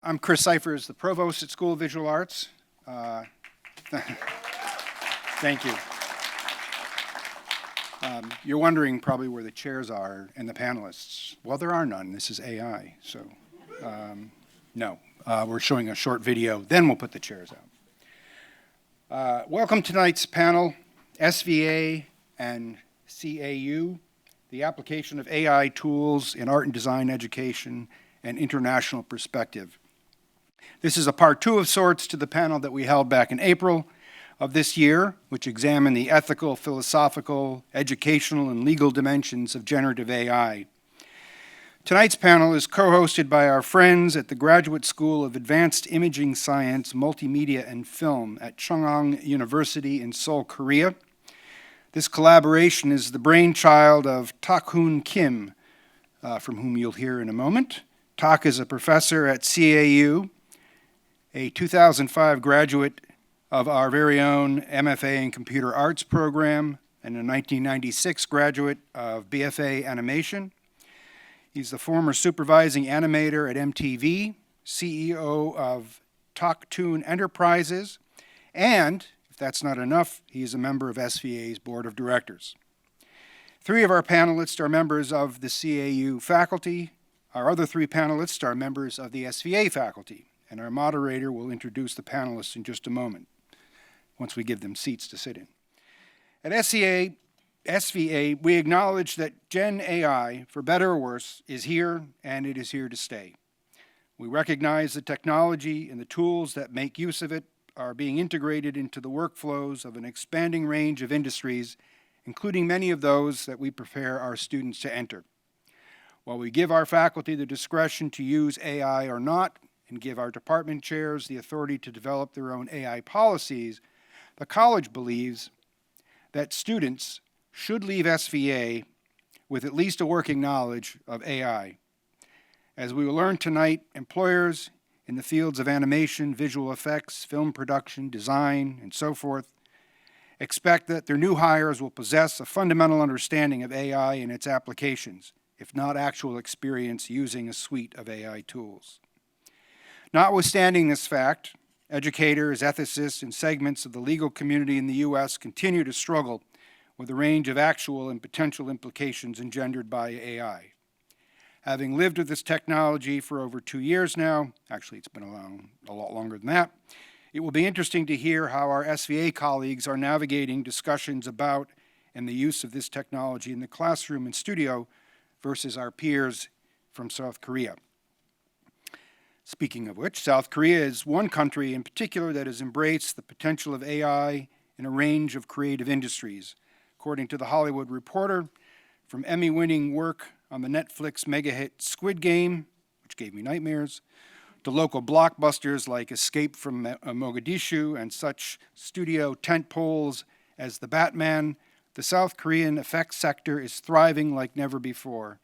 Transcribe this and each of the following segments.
I'm Chris Cyphers, the provost at School of Visual Arts. Thank you. You're wondering probably where the chairs are and the panelists. Well, there are none. This is AI, so no. We're showing a short video, then we'll put the chairs out. Welcome to tonight's panel, SVA and CAU, the application of AI tools in art and design education and international perspective. This is a part two of sorts to the panel that we held back in April of this year, which examined the ethical, philosophical, educational, and legal dimensions of generative AI. Tonight's panel is co-hosted by our friends at the Graduate School of Advanced Imaging Science, Multimedia, and Film at Chungang University in Seoul, Korea. This collaboration is the brainchild of Tak-Hoon Kim, from whom you'll hear in a moment. Tak is a professor at CAU, a 2005 graduate of our very own MFA in Computer Arts program, and a 1996 graduate of BFA Animation. He's the former supervising animator at MTV, CEO of Talktoon Enterprises, and, if that's not enough, he is a member of SVA's board of directors. Three of our panelists are members of the CAU faculty. Our other three panelists are members of the SVA faculty, and our moderator will introduce the panelists in just a moment, once we give them seats to sit in. At SVA, we acknowledge that Gen AI, for better or worse, is here, and it is here to stay. We recognize the technology and the tools that make use of it are being integrated into the workflows of an expanding range of industries, including many of those that we prepare our students to enter. While we give our faculty the discretion to use AI or not, and give our department chairs the authority to develop their own AI policies, the college believes that students should leave SVA with at least a working knowledge of AI. As we will learn tonight, employers in the fields of animation, visual effects, film production, design, and so forth expect that their new hires will possess a fundamental understanding of AI and its applications, if not actual experience using a suite of AI tools. Notwithstanding this fact, educators, ethicists, and segments of the legal community in the U.S. continue to struggle with a range of actual and potential implications engendered by AI. Having lived with this technology for over 2 years now, actually it's been a lot longer than that, it will be interesting to hear how our SVA colleagues are navigating discussions about and the use of this technology in the classroom and studio versus our peers from South Korea. Speaking of which, South Korea is one country in particular that has embraced the potential of AI in a range of creative industries. According to The Hollywood Reporter, from Emmy-winning work on the Netflix mega-hit Squid Game, which gave me nightmares, to local blockbusters like Escape from Mogadishu and such studio tentpoles as The Batman, the South Korean effects sector is thriving like never before.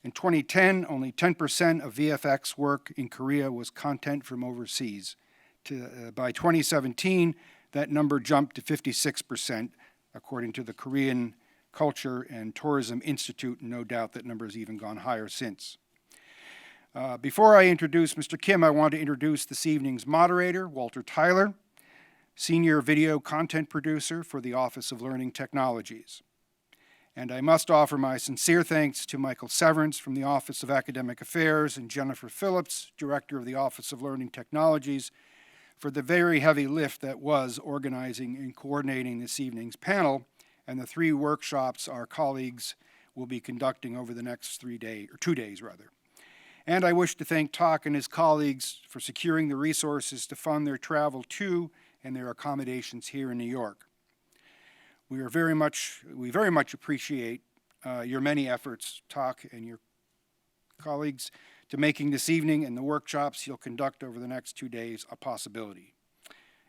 In 2010, only 10% of VFX work in Korea was content from overseas. By 2017, that number jumped to 56%, according to the Korean Culture and Tourism Institute, and no doubt that number has even gone higher since. Before I introduce Mr. Kim, I want to introduce this evening's moderator, Walter Tyler, Senior Video Content Producer for the Office of Learning Technologies. And I must offer my sincere thanks to Michael Severance from the Office of Academic Affairs and Jennifer Phillips, Director of the Office of Learning Technologies, for the very heavy lift that was organizing and coordinating this evening's panel and the 3 workshops our colleagues will be conducting over the next 2 days. And I wish to thank Tak and his colleagues for securing the resources to fund their travel to and their accommodations here in New York. We very much appreciate your many efforts, Tak and your colleagues, to making this evening and the workshops you'll conduct over the next 2 days a possibility.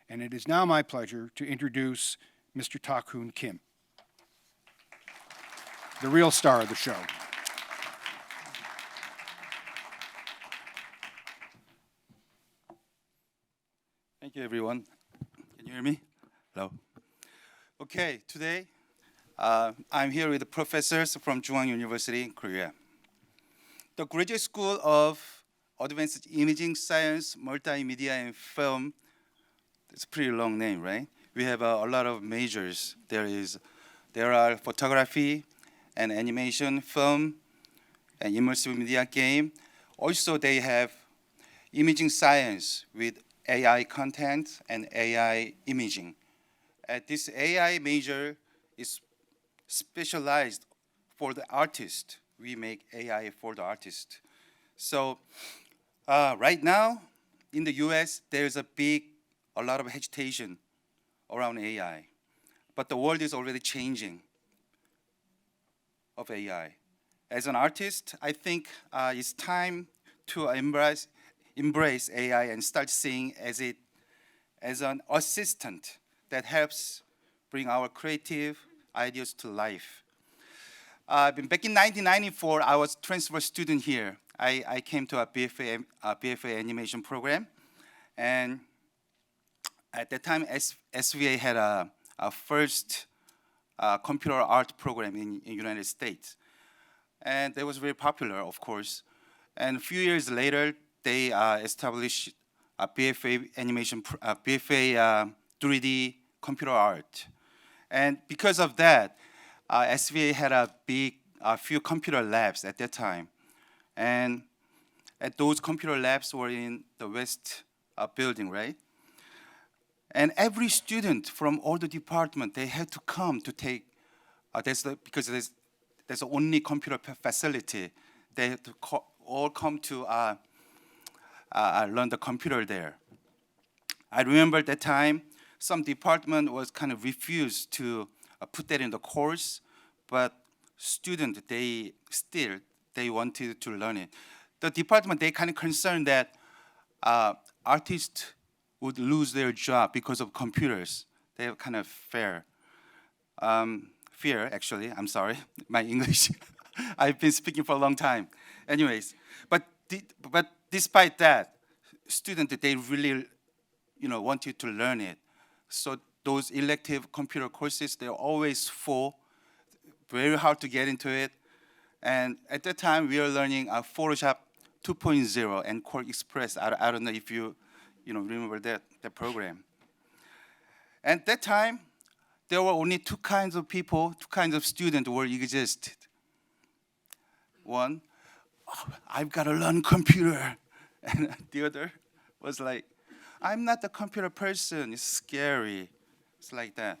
And it is now my pleasure to introduce Mr. Tak-Hoon Kim, the real star of the show. Thank you, everyone. Can you hear me? Hello. Okay, today I'm here with professors from Chungang University in Korea. The Graduate School of Advanced Imaging Science, Multimedia, and Film. It's a pretty long name, right? We have a lot of majors. There are photography and animation, film, and immersive media game. Also, they have imaging science with AI content and AI imaging. This AI major is specialized for the artist. We make AI for the artist. So right now, in the US, there's a lot of agitation around AI. But the world is already changing of AI. As an artist, I think it's time to embrace AI and start seeing as an assistant that helps bring our creative ideas to life. Back in 1994, I was a transfer student here. I came to a BFA animation program, and at that time, SVA had a first computer art program in United States. And that was very popular, of course. And a few years later, they established a BFA animation, BFA 3D computer art. And because of that, SVA had a few computer labs at that time. And at those computer labs were in the West building, right? And every student from all the department, they had to come to take, because there's the only computer facility. They had to all come to learn the computer there. I remember at that time, some department was kind of refused to put that in the course, but students, they wanted to learn it. The department, they kind of concerned that artists would lose their job because of computers. They have kind of fear, actually, I'm sorry, my English. I've been speaking for a long time. Anyways, but despite that, students, they really, wanted to learn it. So those elective computer courses, they're always full, very hard to get into it. And at that time, we were learning Photoshop 2.0 and Quark Express. I don't know if you remember that program. And at that time, there were only two kinds of people, two kinds of students who existed. One, I've got to learn computer. And the other was like, I'm not a computer person, it's scary. It's like that.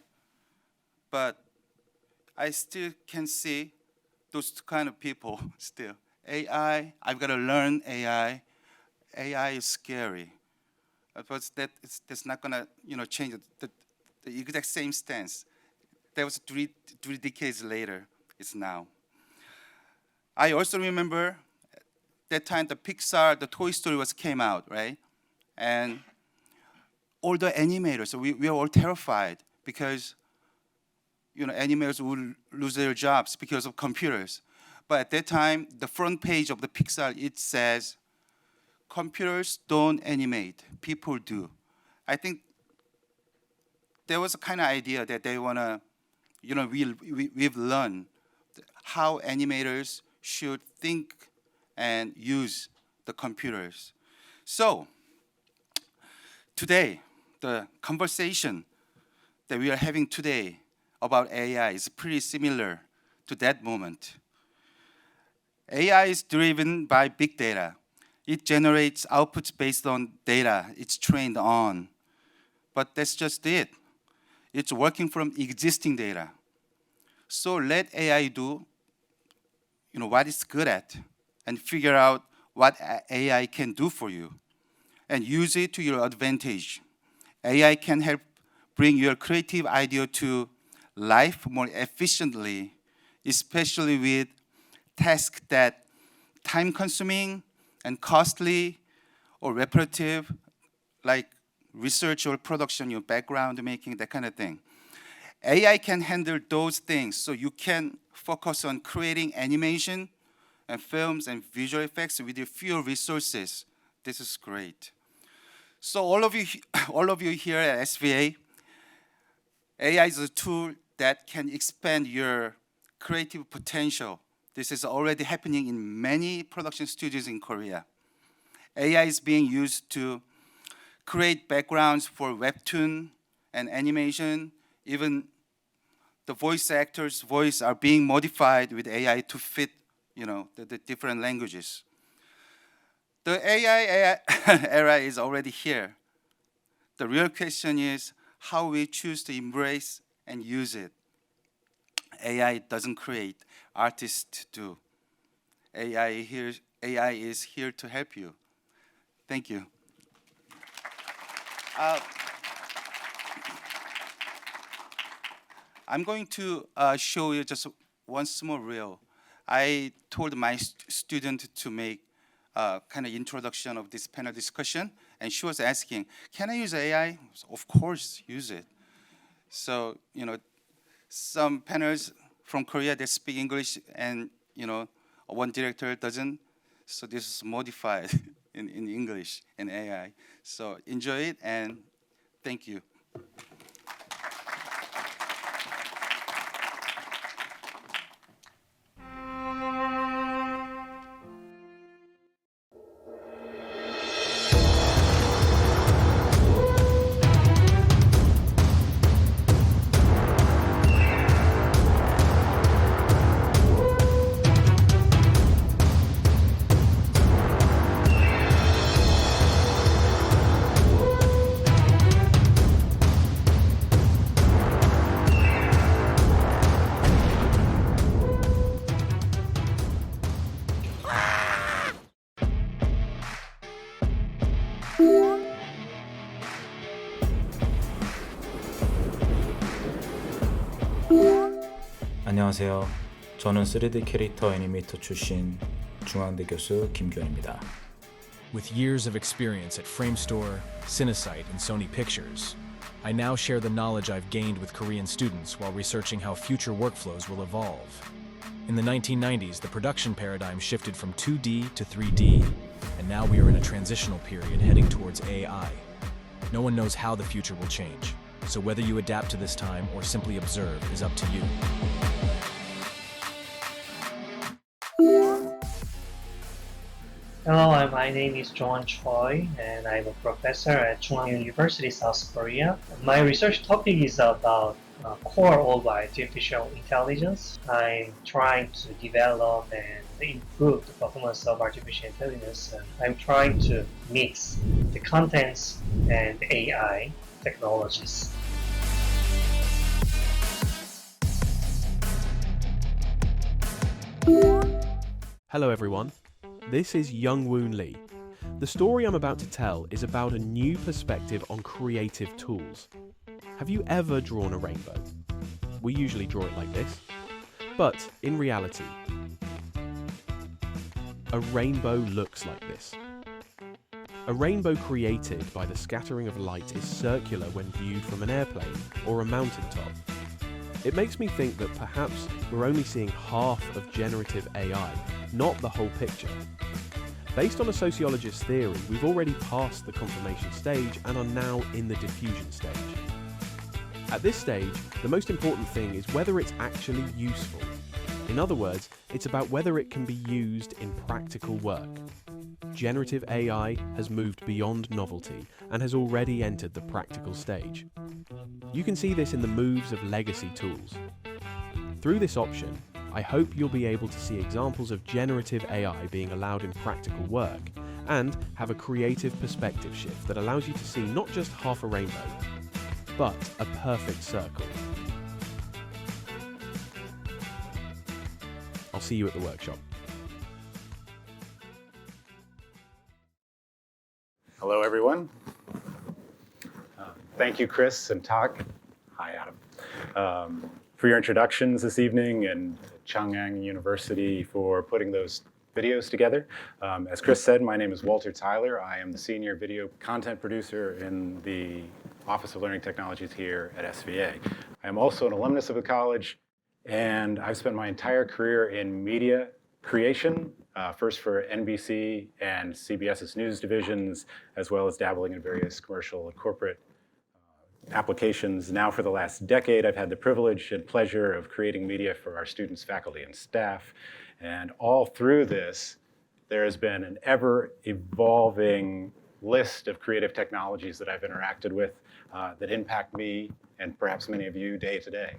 But I still can see those kind of people still. AI, I've got to learn AI. AI is scary. But that's not gonna change the exact same stance. That was three decades later. It's now. I also remember that time the Pixar, the Toy Story came out, right? And all the animators, we were all terrified because animators would lose their jobs because of computers. But at that time, the front page of the Pixar, it says, computers don't animate, people do. I think there was a kind of idea that they want to, we've learned how animators should think and use the computers. So today, the conversation that we are having today about AI is pretty similar to that moment. AI is driven by big data. It generates outputs based on data it's trained on. But that's just it. It's working from existing data. So let AI do what it's good at and figure out what AI can do for you and use it to your advantage. AI can help bring your creative idea to life more efficiently, especially with tasks that time-consuming and costly or repetitive, like research or production, your background making, that kind of thing. AI can handle those things, so you can focus on creating animation and films and visual effects with fewer resources. This is great. So all of you here at SVA, AI is a tool that can expand your creative potential. This is already happening in many production studios in Korea. AI is being used to create backgrounds for webtoon and animation. Even the voice actor's voice are being modified with AI to fit, the different languages. The AI era is already here. The real question is how we choose to embrace and use it. AI doesn't create, artists do. AI is here to help you. Thank you. I'm going to show you just one small reel. I told my student to make kind of introduction of this panel discussion, and she was asking, can I use AI? Of course, use it. So, some panels from Korea, they speak English, and, one director doesn't. So this is modified in English and AI. So enjoy it, and thank you. 안녕하세요. 저는 3D 캐릭터 애니메이터 출신 중앙대 교수 김교현입니다. With years of experience at Framestore, Cinesite, and Sony Pictures, I now share the knowledge I've gained with Korean students while researching how future workflows will evolve. In the 1990s, the production paradigm shifted from 2D to 3D, and now we are in a transitional period heading towards AI. No one knows how the future will change, so whether you adapt to this time or simply observe is up to you. Hello, my name is John Choi, and I'm a professor at Chunghwa University, South Korea. My research topic is about core of artificial intelligence. I'm trying to develop and improve the performance of artificial intelligence. I'm trying to mix the contents and AI technologies. Hello everyone, this is Young Woon Lee. The story I'm about to tell is about a new perspective on creative tools. Have you ever drawn a rainbow? We usually draw it like this, but in reality, a rainbow looks like this. A rainbow created by the scattering of light is circular when viewed from an airplane or a mountaintop. It makes me think that perhaps we're only seeing half of generative AI, not the whole picture. Based on a sociologist's theory, we've already passed the confirmation stage and are now in the diffusion stage. At this stage, the most important thing is whether it's actually useful. In other words, it's about whether it can be used in practical work. Generative AI has moved beyond novelty and has already entered the practical stage. You can see this in the moves of legacy tools. Through this option, I hope you'll be able to see examples of generative AI being allowed in practical work and have a creative perspective shift that allows you to see not just half a rainbow, but a perfect circle. I'll see you at the workshop. Hello, everyone. Thank you, Chris and Tak. Hi, Adam. For your introductions this evening, and Chunghwa University for putting those videos together. As Chris said, my name is Walter Tyler. I am the senior video content producer in the Office of Learning Technologies here at SVA. I am also an alumnus of the college, and I've spent my entire career in media creation, first for NBC and CBS's news divisions, as well as dabbling in various commercial and corporate applications. Now for the last decade, I've had the privilege and pleasure of creating media for our students, faculty, and staff. And all through this, there has been an ever-evolving list of creative technologies that I've interacted with that impact me and perhaps many of you day to day.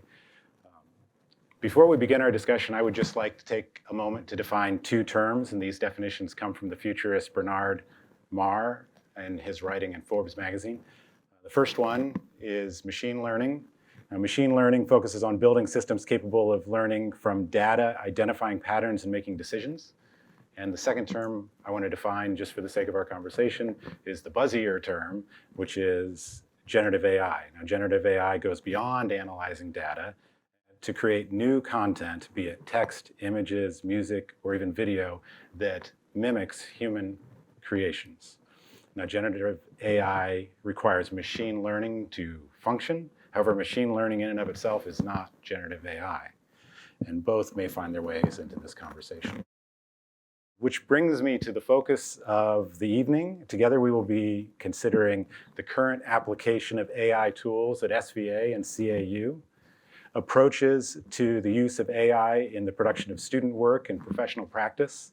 Before we begin our discussion, I would just like to take a moment to define two terms, and these definitions come from the futurist Bernard Marr and his writing in Forbes magazine. The first one is machine learning. Now, machine learning focuses on building systems capable of learning from data, identifying patterns, and making decisions. And the second term I want to define, just for the sake of our conversation, is the buzzier term, which is generative AI. Now, generative AI goes beyond analyzing data to create new content, be it text, images, music, or even video, that mimics human creations. Now, generative AI requires machine learning to function. However, machine learning in and of itself is not generative AI. And both may find their ways into this conversation. Which brings me to the focus of the evening. Together we will be considering the current application of AI tools at SVA and CAU, approaches to the use of AI in the production of student work and professional practice,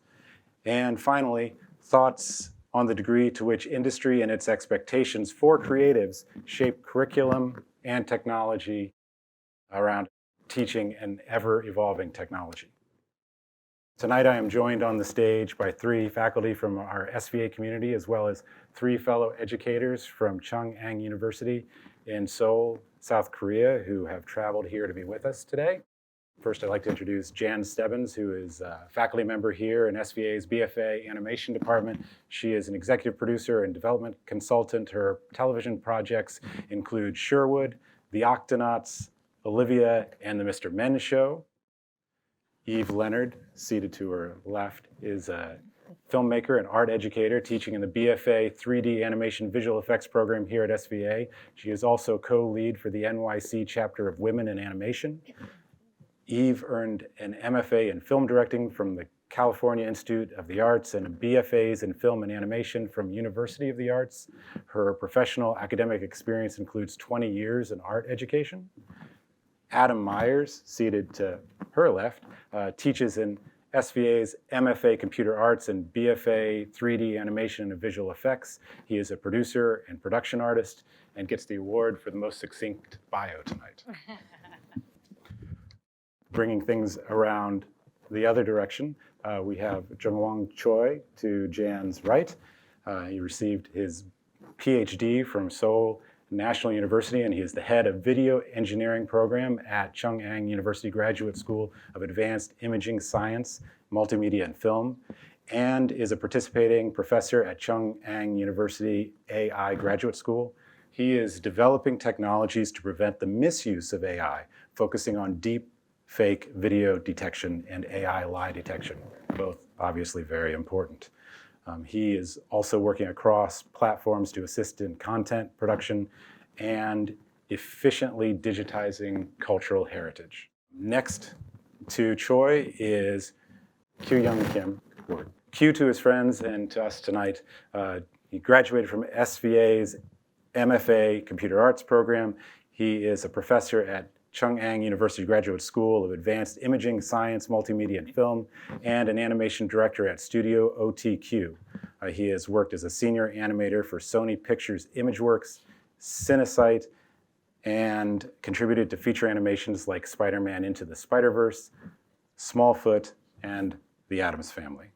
and finally, thoughts on the degree to which industry and its expectations for creatives shape curriculum and technology around teaching an ever-evolving technology. Tonight I am joined on the stage by three faculty from our SVA community, as well as three fellow educators from Chung'ang University in Seoul, South Korea, who have traveled here to be with us today. First, I'd like to introduce Jan Stebbins, who is a faculty member here in SVA's BFA Animation Department. She is an executive producer and development consultant. Her television projects include Sherwood, The Octonauts, Olivia, and The Mr. Men Show. Eve Leonard, seated to her left, is a filmmaker and art educator teaching in the BFA 3D Animation Visual Effects program here at SVA. She is also co-lead for the NYC chapter of Women in Animation. Eve earned an MFA in film directing from the California Institute of the Arts and BFAs in film and animation from University of the Arts. Her professional academic experience includes 20 years in art education. Adam Myers, seated to her left, teaches in SVA's MFA Computer Arts and BFA 3D Animation and Visual Effects. He is a producer and production artist and gets the award for the most succinct bio tonight. Bringing things around the other direction, we have Jungwon Choi to Jan's right. He received his PhD from Seoul National University, and he is the head of video engineering program at Chung'ang University Graduate School of Advanced Imaging Science, Multimedia and Film, and is a participating professor at Chung'ang University AI Graduate School. He is developing technologies to prevent the misuse of AI, focusing on deep fake video detection and AI lie detection, both obviously very important. He is also working across platforms to assist in content production and efficiently digitizing cultural heritage. Next to Choi is Kyu Young Kim, or Q to his friends and to us tonight. He graduated from SVA's MFA Computer Arts program. He is a professor at Chung'ang University Graduate School of Advanced Imaging Science, Multimedia and Film, and an animation director at Studio OTQ. He has worked as a senior animator for Sony Pictures Imageworks, Cinesite, and contributed to feature animations like Spider-Man Into the Spider-Verse, Smallfoot, and The Addams Family.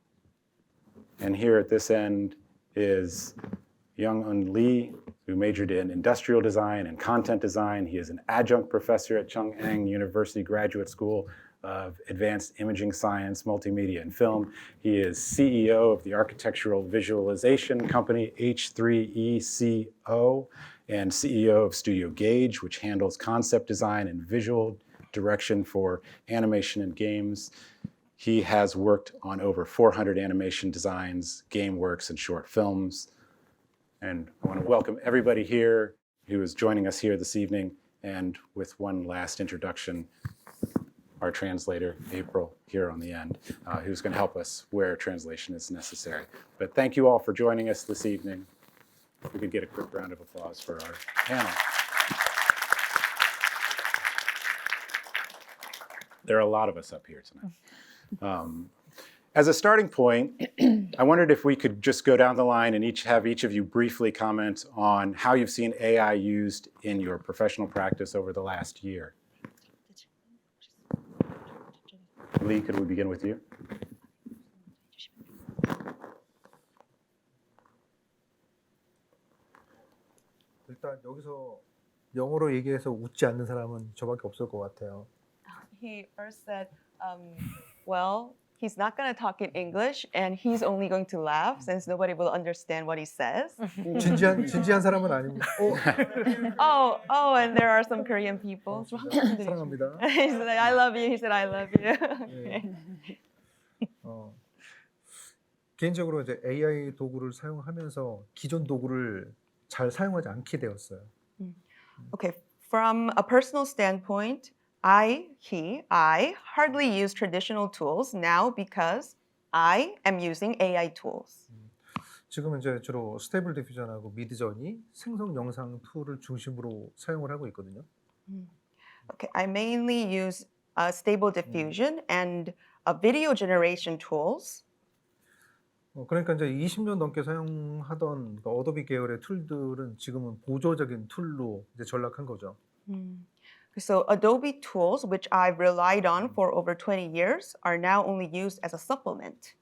And here at this end is Young-Un Lee, who majored in industrial design and content design. He is an adjunct professor at Chung'ang University Graduate School of Advanced Imaging Science, Multimedia and Film. He is CEO of the architectural visualization company H3ECO and CEO of Studio Gauge, which handles concept design and visual direction for animation and games. He has worked on over 400 animation designs, game works, and short films. And I want to welcome everybody here who is joining us here this evening. And with one last introduction, our translator, April, here on the end, who's going to help us where translation is necessary. But thank you all for joining us this evening. If we could get a quick round of applause for our panel. There are a lot of us up here tonight. As a starting point, I wondered if we could just go down the line and have each of you briefly comment on how you've seen AI used in your professional practice over the last year. Lee, could we begin with you? 일단 여기서 영어로 얘기해서 웃지 않는 사람은 저밖에 없을 것 같아요. He first said, well, he's not going to talk in English and he's only going to laugh since nobody will understand what he says. 진지한 사람은 아닙니다. And there are some Korean people. 사랑합니다. He said, I love you. He said, I love you. 네. 개인적으로 이제 AI 도구를 사용하면서 기존 도구를 잘 사용하지 않게 되었어요. Okay, from a personal standpoint, I hardly use traditional tools now because I am using AI tools. 지금은 이제 주로 스테이블 디퓨전하고 미드전이 생성 영상 툴을 중심으로 사용을 하고 있거든요. Okay, I mainly use Stable Diffusion and video generation tools. 그러니까 이제 20년 넘게 사용하던 어도비 계열의 툴들은 지금은 보조적인 툴로 이제 전락한 거죠. So Adobe tools, which I've relied on for over 20 years, are now only used as a supplement.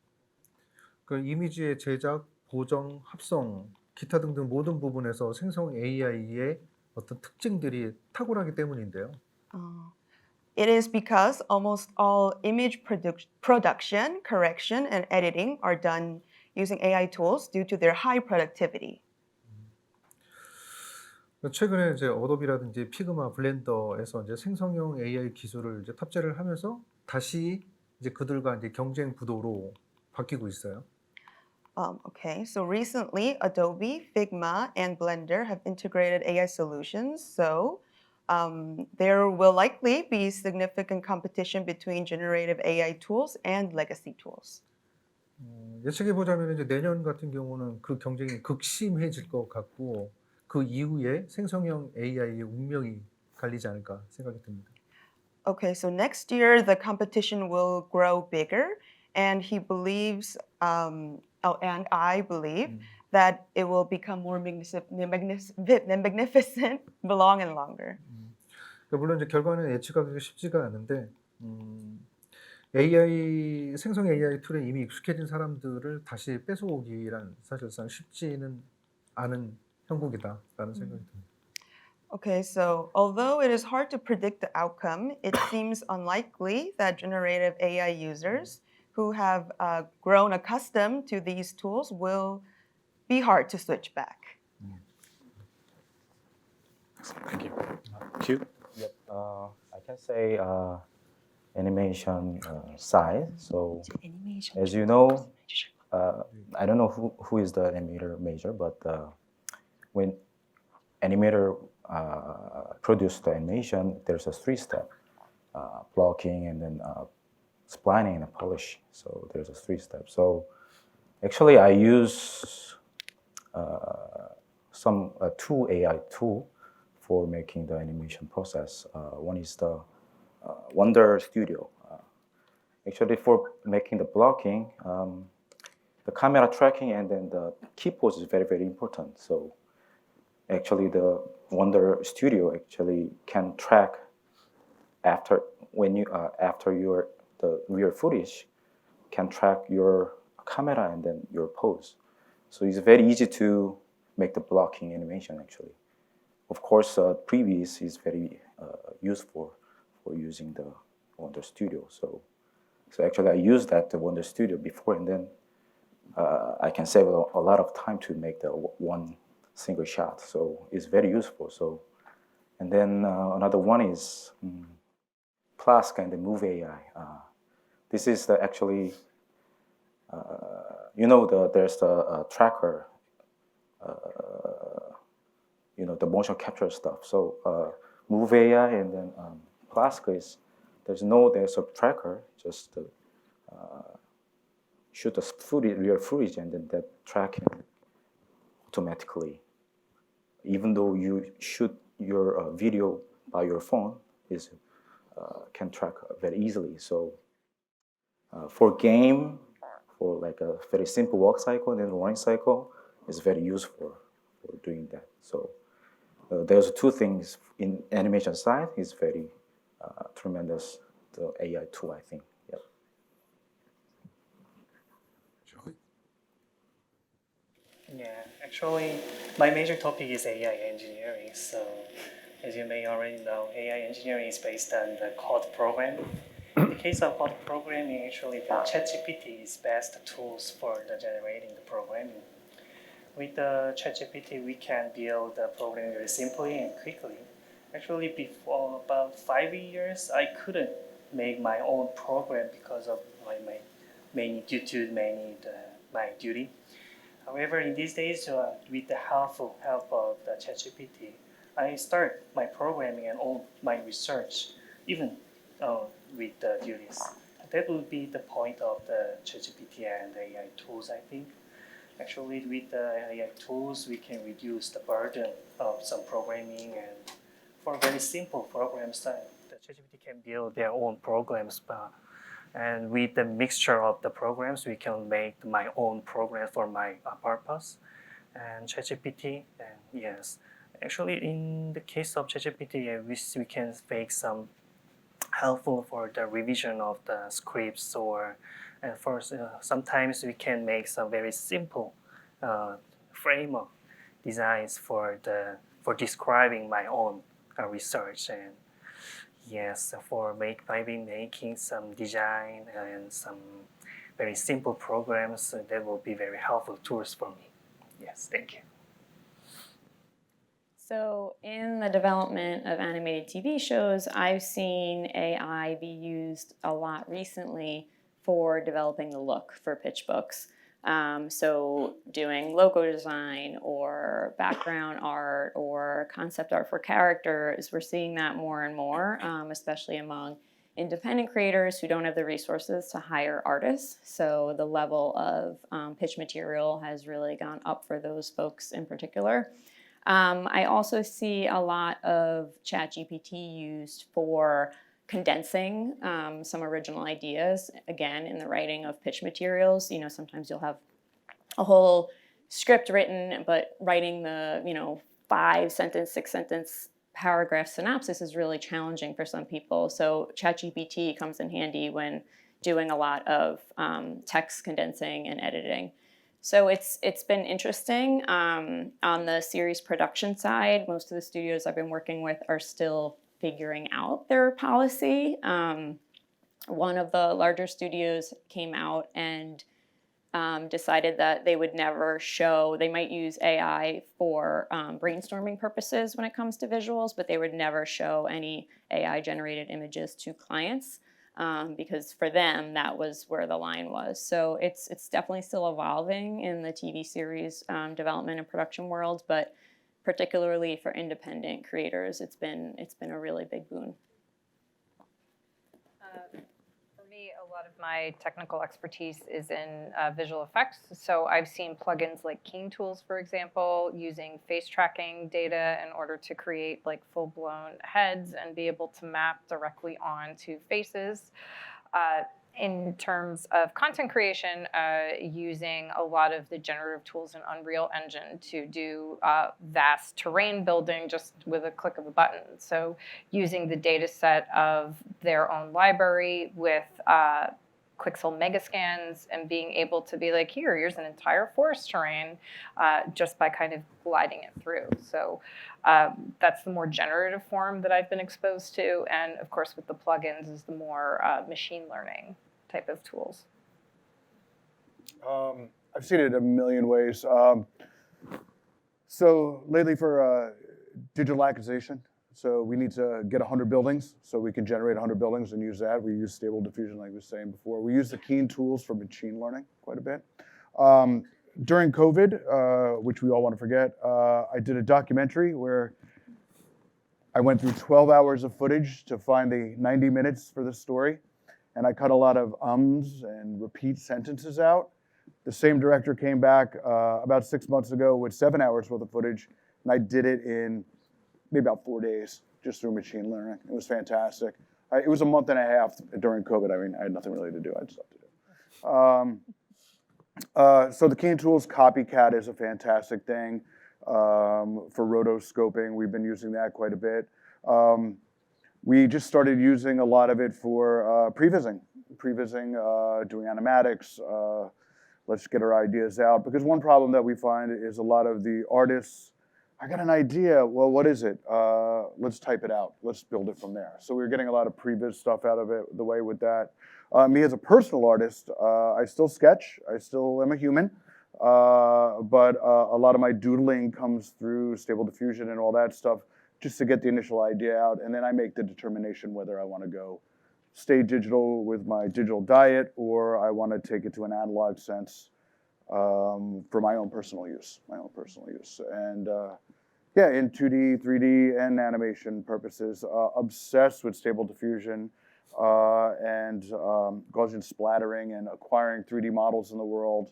그 이미지의 제작, 보정, 합성, 기타 등등 모든 부분에서 생성 AI의 어떤 특징들이 탁월하기 때문인데요. It is because almost all image production, correction, and editing are done using AI tools due to their high productivity. 최근에 이제 어도비라든지 피그마, 블렌더에서 이제 생성형 AI 기술을 이제 탑재를 하면서 다시 이제 그들과 이제 경쟁 구도로 바뀌고 있어요. Okay, so recently Adobe, Figma, and Blender have integrated AI solutions. So there will likely be significant competition between generative AI tools and legacy tools. 예측해 보자면 이제 내년 같은 경우는 그 경쟁이 극심해질 것 같고 그 이후에 생성형 AI의 운명이 갈리지 않을까 생각이 듭니다. Okay, so next year the competition will grow bigger, and he believes, and I believe that it will become more magnificent, long and longer. 물론 이제 결과는 예측하기가 쉽지가 않은데 AI 생성 AI 툴에 이미 익숙해진 사람들을 다시 뺏어오기란 사실상 쉽지는 않은 형국이다라는 생각이 듭니다. Okay, so although it is hard to predict the outcome, it seems unlikely that generative AI users who have grown accustomed to these tools will be hard to switch back. Thank you. Q? Yep. I can say animation side. So as you know, I don't know who is the animator major, but when animator produce the animation, there's a 3-step blocking and then splining and polish. So there's a 3-step. So actually, I use some two AI tool for making the animation process. One is the Wonder Studio. Actually, for making the blocking, the camera tracking and then the key pose is very, very important. So actually, the Wonder Studio actually can track after the real footage can track your camera and then your pose. So it's very easy to make the blocking animation actually. Of course, previous is very useful for using the Wonder Studio. So actually, I used that the Wonder Studio before, and then I can save a lot of time to make the one single shot. So it's very useful. So, and then another one is Plask and the Move AI. This is the actually, there's the tracker. The motion capture stuff. So Move AI and then Plask is there's a tracker, just shoot the real footage and then that tracking automatically. Even though you shoot your video by your phone, can track very easily. So for game, for like a very simple walk cycle and then running cycle is very useful for doing that. So there's two things in animation side is very tremendous, the AI tool, I think. Yep. Yeah, actually, my major topic is AI engineering. So, as you may already know, AI engineering is based on the code programming. In the case of code programming, actually, the ChatGPT is best tools for the generating the programming. With the ChatGPT, we can build the program very simply and quickly. Actually, before about 5 years, I couldn't make my own program because of due to my duty. However, in these days, with the help of the ChatGPT, I start my programming and all my research, even with the duties. That would be the point of the ChatGPT and the AI tools, I think. Actually, with the AI tools, we can reduce the burden of some programming, and for very simple programs, the ChatGPT can build their own programs. And with the mixture of the programs, we can make my own program for my purpose. And ChatGPT, and yes, actually, in the case of ChatGPT, we can make some helpful for the revision of the scripts, or for sometimes we can make some very simple framework designs for describing my own research. And yes, for maybe making some design and some very simple programs, that will be very helpful tools for me. Yes, thank you. So in the development of animated TV shows, I've seen AI be used a lot recently for developing the look for pitch books. So doing logo design or background art or concept art for characters, we're seeing that more and more, especially among independent creators who don't have the resources to hire artists. So the level of pitch material has really gone up for those folks in particular. I also see a lot of ChatGPT used for condensing some original ideas, again, in the writing of pitch materials. You know, sometimes you'll have a whole script written, but writing the, 5-sentence, 6-sentence paragraph synopsis is really challenging for some people. So ChatGPT comes in handy when doing a lot of text condensing and editing. So it's been interesting. On the series production side, most of the studios I've been working with are still figuring out their policy. One of the larger studios came out and decided that they would never show, they might use AI for brainstorming purposes when it comes to visuals, but they would never show any AI-generated images to clients. Because for them, that was where the line was. So it's definitely still evolving in the TV series development and production world, but particularly for independent creators, it's been a really big boon. For me, a lot of my technical expertise is in visual effects. So I've seen plugins like Keen Tools, for example, using face tracking data in order to create like full-blown heads and be able to map directly onto faces. In terms of content creation, using a lot of the generative tools in Unreal Engine to do vast terrain building just with a click of a button. So using the data set of their own library with Quixel Megascans and being able to be like, here's an entire forest terrain just by kind of gliding it through. So that's the more generative form that I've been exposed to. And of course, with the plugins is the more machine learning type of tools. I've seen it a million ways. So lately for digital acquisition, so we need to get 100 buildings, so we can generate 100 buildings and use that. We use Stable Diffusion, like I was saying before. We use the Keen tools for machine learning quite a bit. During COVID, which we all want to forget, I did a documentary where I went through 12 hours of footage to find the 90 minutes for the story. And I cut a lot of ums and repeat sentences out. The same director came back about 6 months ago with 7 hours worth of footage, and I did it in maybe about 4 days, just through machine learning. It was fantastic. It was a month and a half during COVID. I mean, I had nothing really to do. I had stuff to do. So the Keen Tools Copycat is a fantastic thing for rotoscoping. We've been using that quite a bit. We just started using a lot of it for prevising, doing animatics. Let's get our ideas out. Because one problem that we find is a lot of the artists, I got an idea, well, what is it? Let's type it out. Let's build it from there. So we're getting a lot of previs stuff out of it, the way with that. Me as a personal artist, I still sketch. I still am a human. But a lot of my doodling comes through Stable Diffusion and all that stuff, just to get the initial idea out. And then I make the determination whether I want to go stay digital with my digital diet, or I want to take it to an analog sense for my own personal use. And yeah, in 2D, 3D, and animation purposes, obsessed with Stable Diffusion and Gaussian splattering and acquiring 3D models in the world.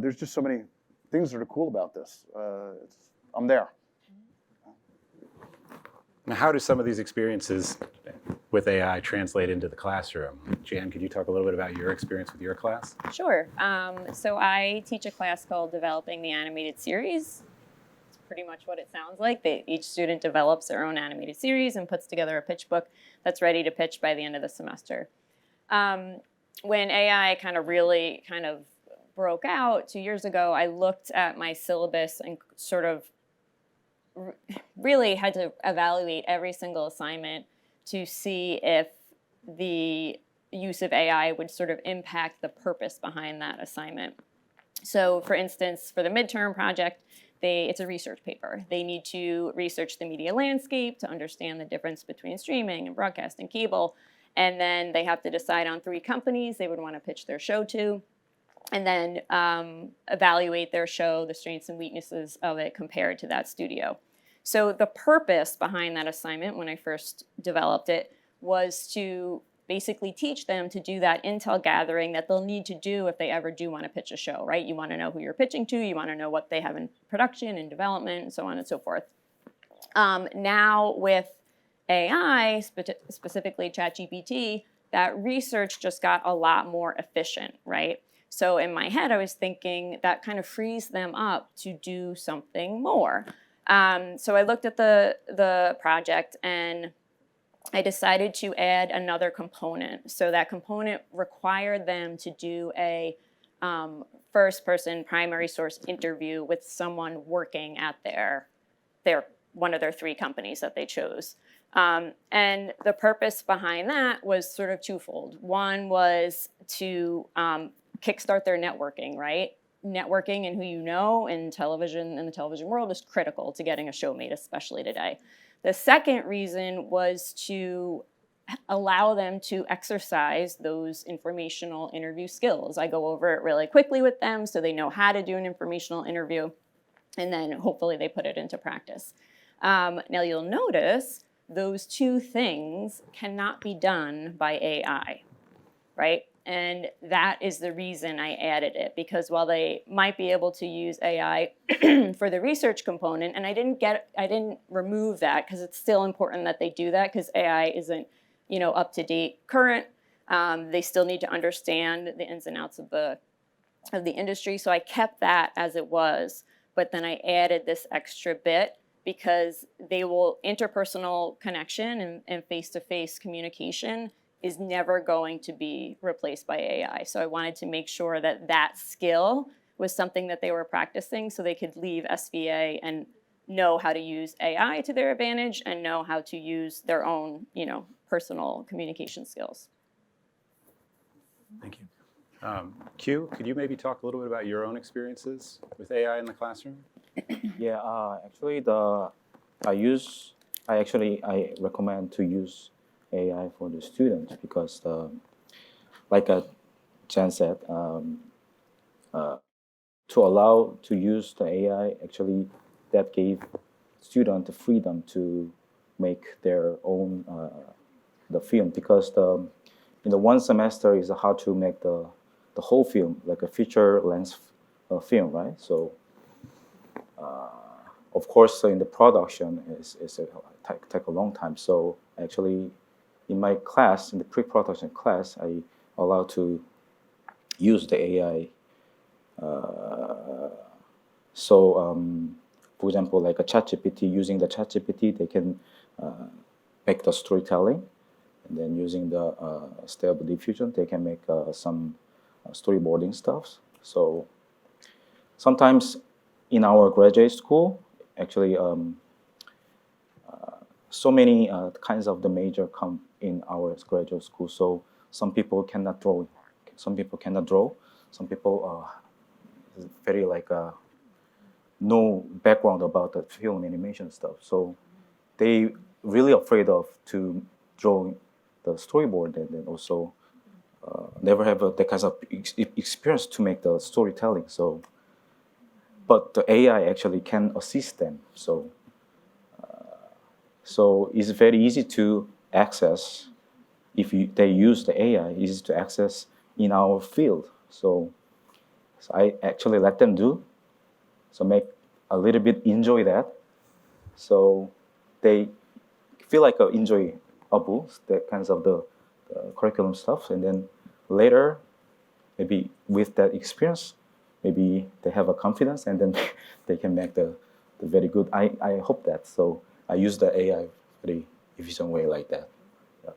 There's just so many things that are cool about this. I'm there. Now, how do some of these experiences with AI translate into the classroom? Jan, could you talk a little bit about your experience with your class? Sure. So I teach a class called Developing the Animated Series. It's pretty much what it sounds like. Each student develops their own animated series and puts together a pitch book that's ready to pitch by the end of the semester. When AI really broke out 2 years ago, I looked at my syllabus and sort of really had to evaluate every single assignment to see if the use of AI would sort of impact the purpose behind that assignment. So for instance, for the midterm project, it's a research paper. They need to research the media landscape to understand the difference between streaming and broadcast and cable. And then they have to decide on 3 companies they would want to pitch their show to, and then evaluate their show, the strengths and weaknesses of it compared to that studio. So the purpose behind that assignment when I first developed it was to basically teach them to do that intel gathering that they'll need to do if they ever do want to pitch a show, right? You want to know who you're pitching to, you want to know what they have in production and development and so on and so forth. Now with AI, specifically ChatGPT, that research just got a lot more efficient, right? So in my head, I was thinking that kind of frees them up to do something more. So I looked at the project and I decided to add another component. So that component required them to do a first-person primary source interview with someone working at one of their 3 companies that they chose. And the purpose behind that was sort of twofold. One was to kickstart their networking, right? Networking and who you know in television, in the television world, is critical to getting a show made, especially today. The second reason was to allow them to exercise those informational interview skills. I go over it really quickly with them so they know how to do an informational interview, and then hopefully they put it into practice. Now you'll notice those 2 things cannot be done by AI, right? And that is the reason I added it, because while they might be able to use AI for the research component, and I didn't remove that because it's still important that they do that because AI isn't, up to date current. They still need to understand the ins and outs of the industry. So I kept that as it was, but then I added this extra bit because interpersonal connection and face-to-face communication is never going to be replaced by AI. So I wanted to make sure that that skill was something that they were practicing so they could leave SVA and know how to use AI to their advantage and know how to use their own, personal communication skills. Thank you. Q, could you maybe talk a little bit about your own experiences with AI in the classroom? Yeah, actually, I recommend to use AI for the students because, like Jan said, to allow to use the AI, actually, that gave students the freedom to make their own the film, because in the one semester is how to make the whole film, like a feature length film, right? So of course in the production is take a long time. So actually in my class, in the pre-production class, I allow to use the AI For example, like a ChatGPT, using the ChatGPT, they can make the storytelling, and then using the Stable Diffusion, they can make some storyboarding stuff. So sometimes in our graduate school, actually, so many kinds of the major come in our graduate school. So some people cannot draw. Some people cannot draw. Some people very like no background about the film animation stuff. So they really afraid of to draw the storyboard, and then also never have that kind of experience to make the storytelling. So, but the AI actually can assist them. So it's very easy to access if they use the AI. Easy to access in our field. So I actually let them do. So make a little bit enjoy that. So they feel like enjoyable, that kinds of the curriculum stuff, and then later, maybe with that experience, maybe they have a confidence, and then they can make the very good. I hope that. So I use the AI very efficient way like that. Yeah.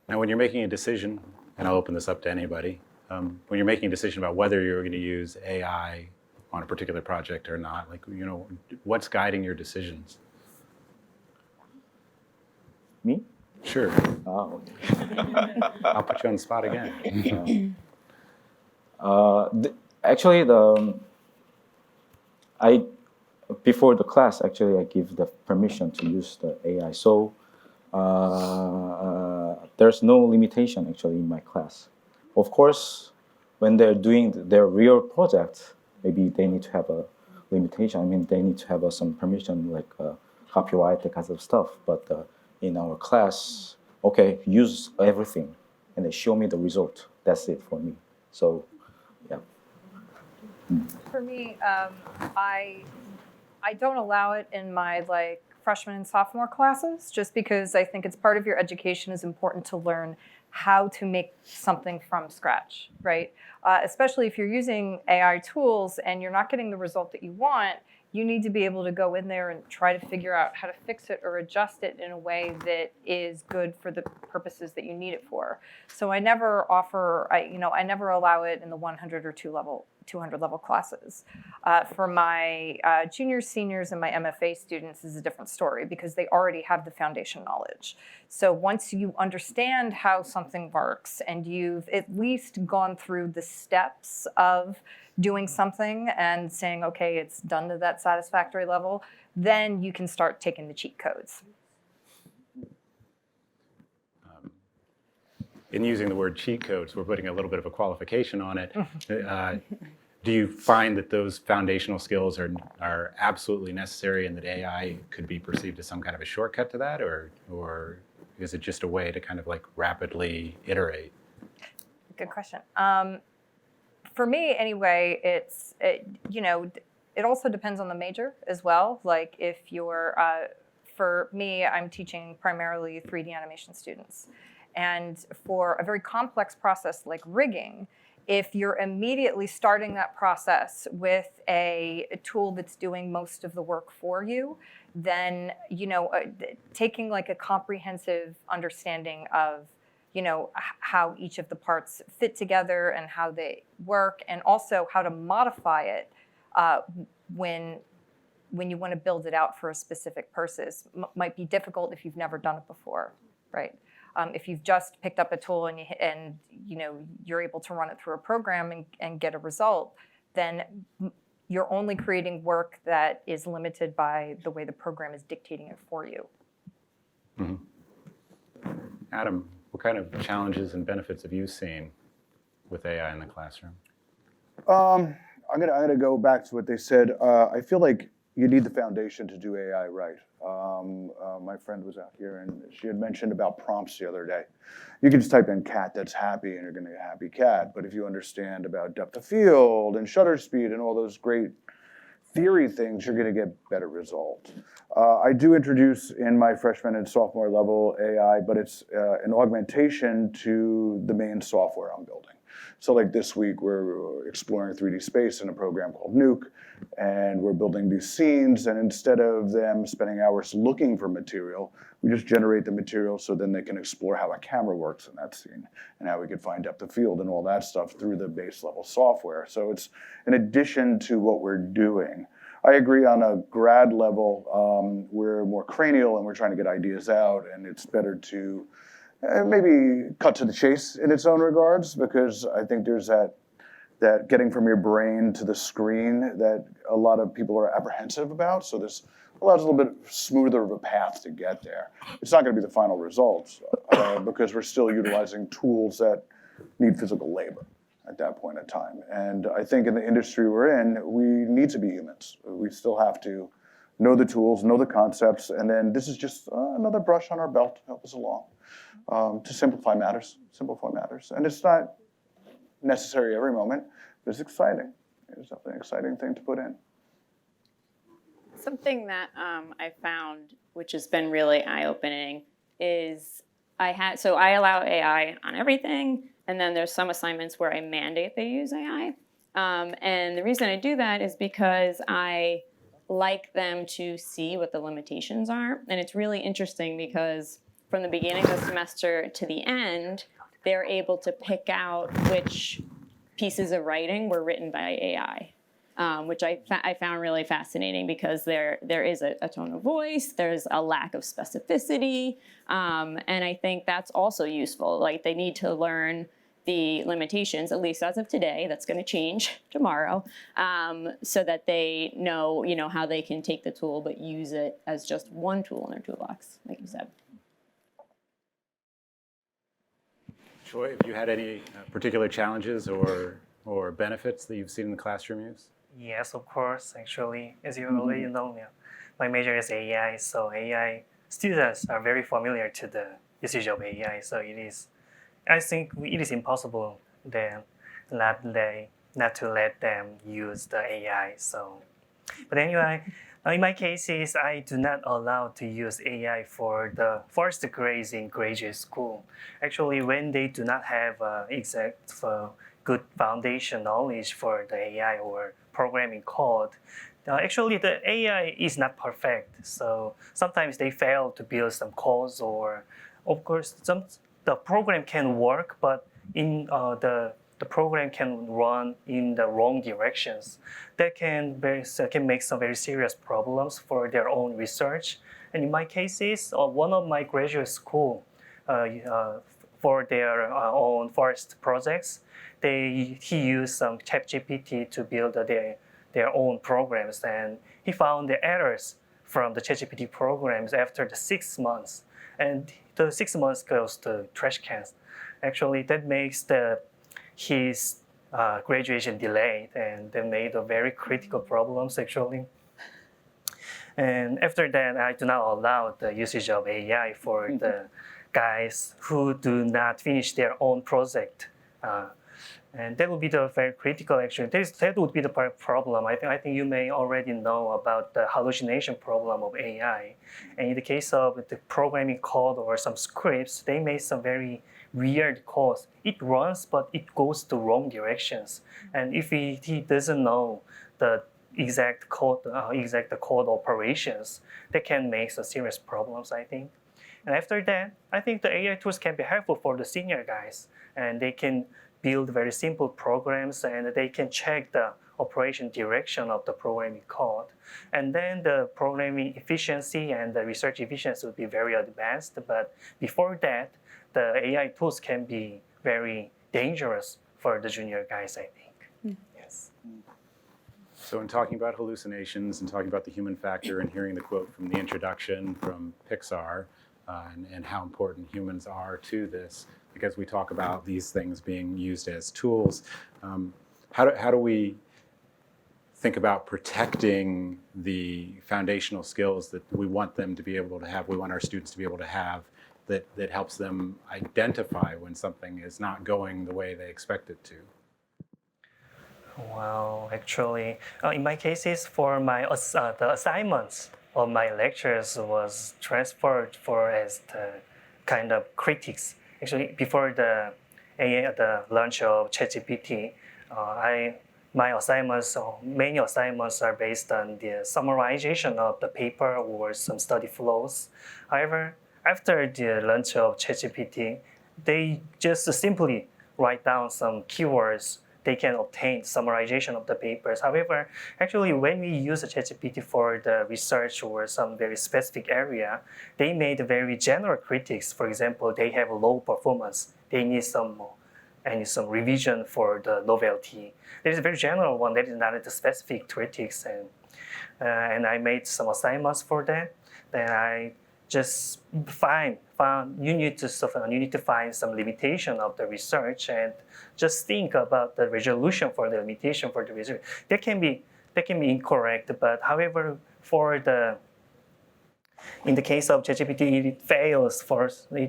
Now, when you're making a decision, and I'll open this up to anybody, when you're making a decision about whether you're going to use AI on a particular project or not, like, what's guiding your decisions? Me? Sure. Oh. I'll put you on the spot again. Actually, before the class, actually, I give the permission to use the AI. So there's no limitation actually in my class. Of course, when they're doing their real project, maybe they need to have a limitation. I mean, they need to have some permission, like copyright, that kind of stuff. But in our class, okay, use everything, and they show me the result. That's it for me. So, yeah. For me, I don't allow it in my freshman and sophomore classes, just because I think it's part of your education is important to learn how to make something from scratch, right? Especially if you're using AI tools and you're not getting the result that you want, you need to be able to go in there and try to figure out how to fix it or adjust it in a way that is good for the purposes that you need it for. So I never I never allow it in the 100 or 200 level classes. For my juniors, seniors, and my MFA students is a different story because they already have the foundation knowledge. So once you understand how something works and you've at least gone through the steps of doing something and saying, okay, it's done to that satisfactory level, then you can start taking the cheat codes. In using the word cheat codes, we're putting a little bit of a qualification on it. Do you find that those foundational skills are absolutely necessary and that AI could be perceived as some kind of a shortcut to that, or is it just a way to kind of like rapidly iterate? Good question. For me, anyway, it also depends on the major as well. Like if you're, for me, I'm teaching primarily 3D animation students. And for a very complex process like rigging, if you're immediately starting that process with a tool that's doing most of the work for you, then taking like a comprehensive understanding of how each of the parts fit together and how they work, and also how to modify it when you want to build it out for a specific purpose might be difficult if you've never done it before, right? If you've just picked up a tool and you're able to run it through a program and get a result, then you're only creating work that is limited by the way the program is dictating it for you. Mm-hmm. Adam, what kind of challenges and benefits have you seen with AI in the classroom? I'm gonna go back to what they said. I feel like you need the foundation to do AI right. My friend was out here and she had mentioned about prompts the other day. You can just type in cat that's happy and you're gonna get a happy cat. But if you understand about depth of field and shutter speed and all those great theory things, you're gonna get better results. I do introduce in my freshman and sophomore level AI, but it's an augmentation to the main software I'm building. So like this week, we're exploring 3D space in a program called Nuke, and we're building these scenes, and instead of them spending hours looking for material, we just generate the material so then they can explore how a camera works in that scene and how we could find depth of field and all that stuff through the base level software. So it's in addition to what we're doing. I agree on a grad level, we're more cranial and we're trying to get ideas out, and it's better to maybe cut to the chase in its own regards, because I think there's that getting from your brain to the screen that a lot of people are apprehensive about. So this allows a little bit smoother of a path to get there. It's not going to be the final results because we're still utilizing tools that need physical labor at that point in time. And I think in the industry we're in, we need to be humans. We still have to know the tools, know the concepts, and then this is just another brush on our belt to help us along. To simplify matters. And it's not necessary every moment, but it's exciting. It's definitely an exciting thing to put in. Something that I found, which has been really eye-opening, is I allow AI on everything, and then there's some assignments where I mandate they use AI. And the reason I do that is because I like them to see what the limitations are. And it's really interesting because from the beginning of the semester to the end, they're able to pick out which pieces of writing were written by AI, which I found really fascinating because there is a tone of voice, there's a lack of specificity, and I think that's also useful. Like, they need to learn the limitations, at least as of today. That's going to change tomorrow, so that they know, how they can take the tool but use it as just one tool in their toolbox, like you said. Choi, have you had any particular challenges or benefits that you've seen in the classroom use? Yes, of course. Actually, as you already know, my major is AI, so AI students are very familiar to the usage of AI. So I think it is impossible then not to let them use the AI. So, but anyway, in my cases, I do not allow to use AI for the first grades in graduate school. Actually, when they do not have exact good foundation knowledge for the AI or programming code, actually the AI is not perfect. So sometimes they fail to build some codes, or of course the program can work, but in the program can run in the wrong directions. That can make some very serious problems for their own research. And in my cases, one of my graduate school, for their own first projects, he used some ChatGPT to build their own programs, and he found the errors from the ChatGPT programs after the 6 months, and the 6 months goes to trash cans. Actually, that makes his graduation delayed, and they made a very critical problems actually. And after that, I do not allow the usage of AI for the guys who do not finish their own project. And that would be the very critical actually. That would be the problem. I think you may already know about the hallucination problem of AI. And in the case of the programming code or some scripts, they made some very weird codes. It runs, but it goes to wrong directions. And if he doesn't know the exact code operations, that can make some serious problems, I think. And after that, I think the AI tools can be helpful for the senior guys, and they can build very simple programs, and they can check the operation direction of the programming code. And then the programming efficiency and the research efficiency would be very advanced. But before that, the AI tools can be very dangerous for the junior guys, I think. Yes. So in talking about hallucinations and talking about the human factor and hearing the quote from the introduction from Pixar and how important humans are to this, because we talk about these things being used as tools, how do we think about protecting the foundational skills that we want them to be able to have, we want our students to be able to have, that helps them identify when something is not going the way they expect it to? Well, actually, in my cases, for my the assignments of my lectures was transferred for as the kind of critics. Actually, before the the launch of ChatGPT, my assignments, many assignments are based on the summarization of the paper or some study flows. However, after the launch of ChatGPT, they just simply write down some keywords. They can obtain summarization of the papers. However, actually, when we use ChatGPT for the research or some very specific area, they made very general critiques. For example, they have low performance. They need some revision for the novelty. There is a very general one that is not the specific critiques, and I made some assignments for that. Then I just found you need to find some limitation of the research and just think about the resolution for the limitation for the research. That can be incorrect, but however, in the case of ChatGPT, it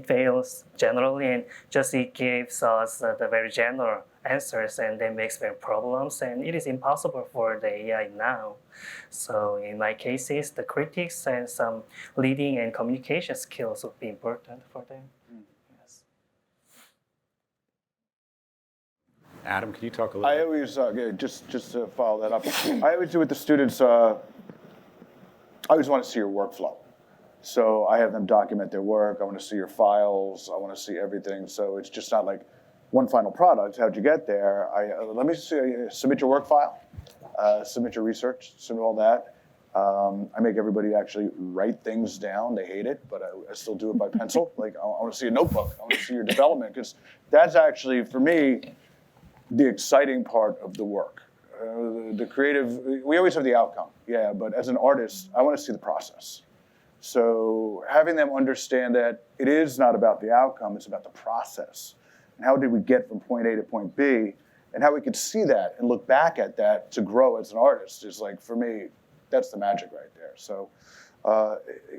fails generally, and just it gives us the very general answers, and that makes very problems, and it is impossible for the AI now. So in my cases, the critics and some leading and communication skills would be important for them. Yes. Adam, can you talk a little I bit? always, just to follow that up, I always do with the students, I always want to see your workflow. So I have them document their work. I want to see your files. I want to see everything. So it's just not like one final product. How'd you get there? Let me see, submit your work file, submit your research, submit all that. I make everybody actually write things down. They hate it, but I still do it by pencil. Like I want to see a notebook. I want to see your development, because that's actually, for me, the exciting part of the work. The creative, we always have the outcome, yeah, but as an artist, I want to see the process. So having them understand that it is not about the outcome, it's about the process. And how did we get from point A to point B, and how we could see that and look back at that to grow as an artist is, like, for me, that's the magic right there. So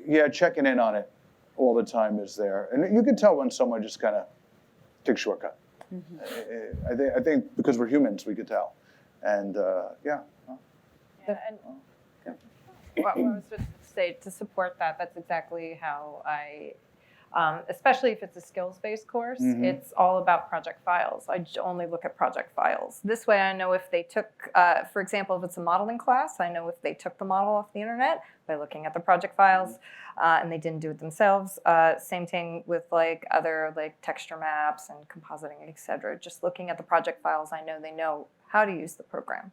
yeah, checking in on it all the time is there. And you can tell when someone just kind of takes a shortcut. I think because we're humans, we could tell. And yeah. Yeah, and what I was just say, to support that, that's exactly how I, especially if it's a skills-based course, it's all about project files. I only look at project files. This way I know if they took, for example, if it's a modeling class, I know if they took the model off the internet by looking at the project files, and they didn't do it themselves. Same thing with like other like texture maps and compositing, etc. Just looking at the project files, I know they know how to use the program.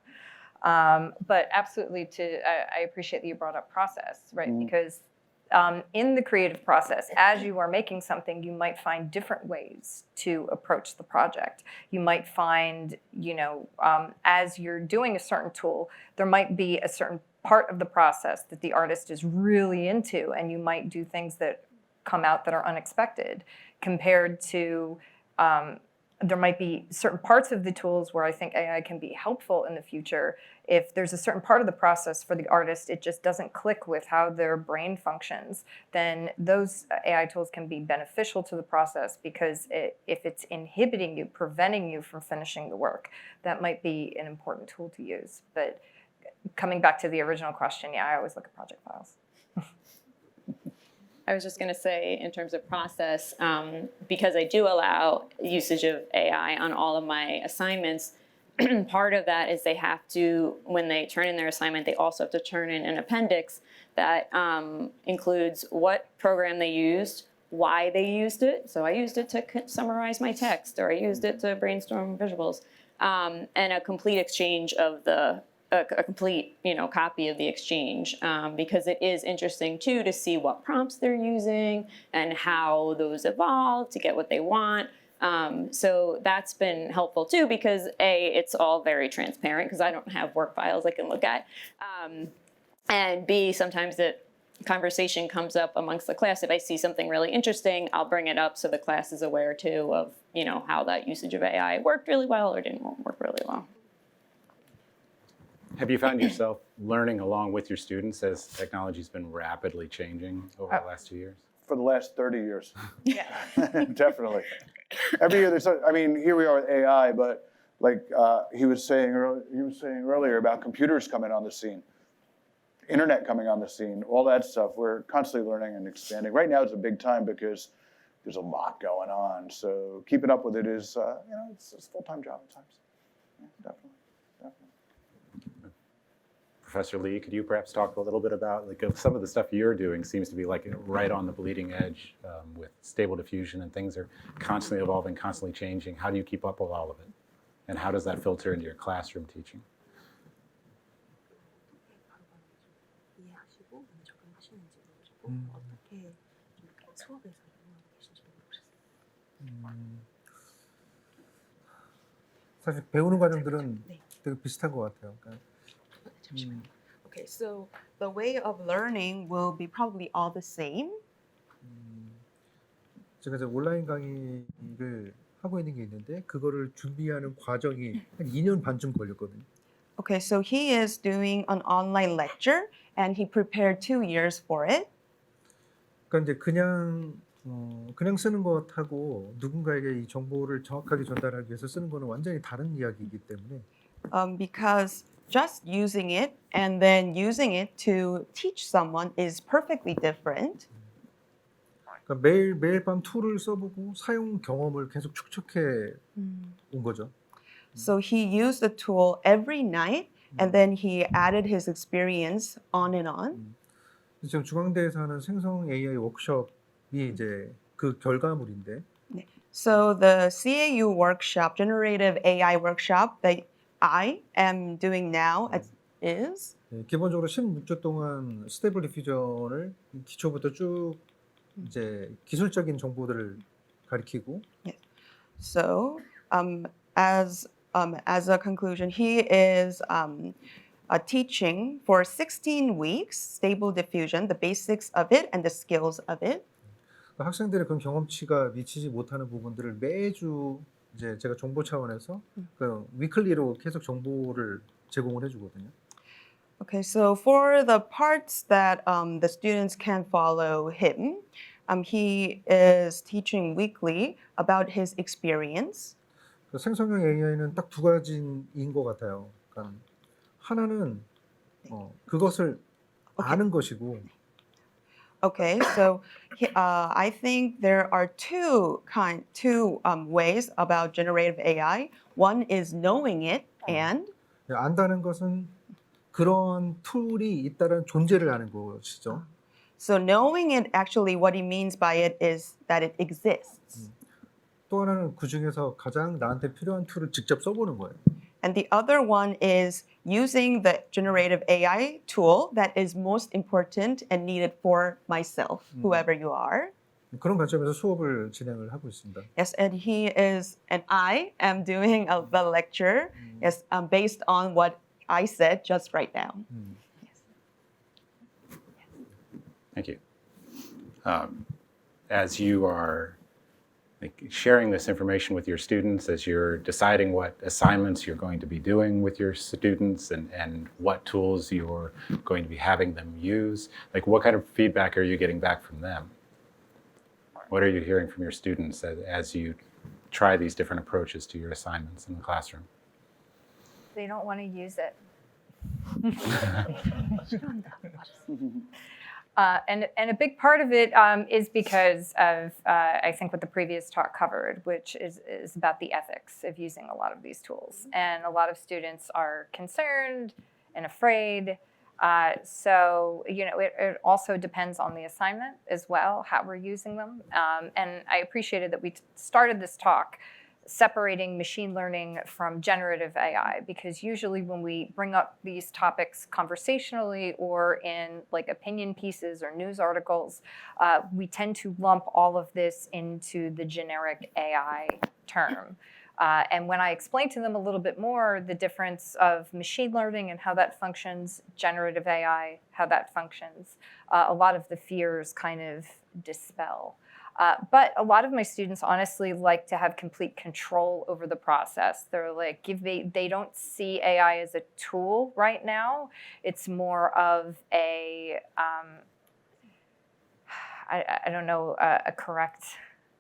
But absolutely, I appreciate that you brought up process, right? Because in the creative process, as you are making something, you might find different ways to approach the project. You might find, as you're doing a certain tool, there might be a certain part of the process that the artist is really into, and you might do things that come out that are unexpected compared to there might be certain parts of the tools where I think AI can be helpful in the future. If there's a certain part of the process for the artist, it just doesn't click with how their brain functions, then those AI tools can be beneficial to the process, because if it's inhibiting you, preventing you from finishing the work, that might be an important tool to use. But coming back to the original question, yeah, I always look at project files. I was just going to say, in terms of process, because I do allow usage of AI on all of my assignments, part of that is they have to, when they turn in their assignment, they also have to turn in an appendix that includes what program they used, why they used it. So I used it to summarize my text, or I used it to brainstorm visuals, and a complete exchange of a complete copy of the exchange, because it is interesting too to see what prompts they're using and how those evolve to get what they want. So that's been helpful too, because A, it's all very transparent because I don't have work files I can look at, and B, sometimes the conversation comes up amongst the class. If I see something really interesting, I'll bring it up so the class is aware too of how that usage of AI worked really well or didn't work really well. Have you found yourself learning along with your students as technology's been rapidly changing over the last 2 years? For the last 30 years. Yeah. Definitely. Every year here we are with AI, but like he was saying earlier about computers coming on the scene, internet coming on the scene, all that stuff. We're constantly learning and expanding. Right now it's a big time because there's a lot going on. So keeping up with it is, it's a full-time job at times. Yeah, definitely. Professor Lee, could you perhaps talk a little bit about some of the stuff you're doing seems to be right on the bleeding edge with Stable Diffusion, and things are constantly evolving, constantly changing. How do you keep up with all of it? And how does that filter into your classroom teaching? 사실 배우는 과정들은 되게 비슷한 것 같아요. 그러니까, Okay, so the way of learning will be probably all the same. 제가 이제 온라인 강의를 하고 있는 게 있는데 그거를 준비하는 과정이 한 2년 반쯤 걸렸거든요. Okay, so he is doing an online lecture and he prepared 2 years for it. 그러니까 이제 그냥 쓰는 것하고 누군가에게 이 정보를 정확하게 전달하기 위해서 쓰는 거는 완전히 다른 이야기이기 때문에 Because just using it and then using it to teach someone is perfectly different. 그러니까 매일 밤 툴을 써보고 사용 경험을 계속 축적해 온 거죠. So he used the tool every night and then he added his experience on and on. 지금 중앙대에서 하는 생성 AI 워크숍이 이제 그 결과물인데 So the CAU workshop, generative AI workshop that I am doing now is 기본적으로 16주 동안 스테이블 디퓨전을 기초부터 쭉 이제 기술적인 정보들을 가리키고 so as a conclusion, he is teaching for 16 weeks Stable Diffusion, the basics of it and the skills of it. 학생들의 그런 경험치가 미치지 못하는 부분들을 매주 이제 제가 정보 차원에서 그 위클리로 계속 정보를 제공을 해주거든요. Okay, so for the parts that the students can follow him, he is teaching weekly about his experience. 생성형 AI는 딱 두 가지인 것 같아요. 그러니까 하나는 그것을 아는 것이고. Okay, so I think there are two ways about generative AI. One is knowing it, and 안다는 것은 그런 툴이 있다는 존재를 아는 것이죠. So knowing it, actually, what he means by it is that it exists. 또 하나는 그 중에서 가장 나한테 필요한 툴을 직접 써보는 거예요. And the other one is using the generative AI tool that is most important and needed for myself, whoever you are. 그런 관점에서 수업을 진행을 하고 있습니다. Yes, and I am doing the lecture, yes, based on what I said just right now. Thank you. As you are sharing this information with your students, as you're deciding what assignments you're going to be doing with your students and what tools you're going to be having them use, what kind of feedback are you getting back from them? What are you hearing from your students as you try these different approaches to your assignments in the classroom? They don't want to use it. And a big part of it is because of, I think, what the previous talk covered, which is about the ethics of using a lot of these tools. And a lot of students are concerned and afraid. So, it also depends on the assignment as well, how we're using them. And I appreciated that we started this talk separating machine learning from generative AI, because usually when we bring up these topics conversationally or in opinion pieces or news articles, we tend to lump all of this into the generic AI term. And when I explain to them a little bit more the difference of machine learning and how that functions, generative AI, how that functions, a lot of the fears kind of dispel. But a lot of my students honestly like to have complete control over the process. They're like, they don't see AI as a tool right now. It's more of a, I don't know a correct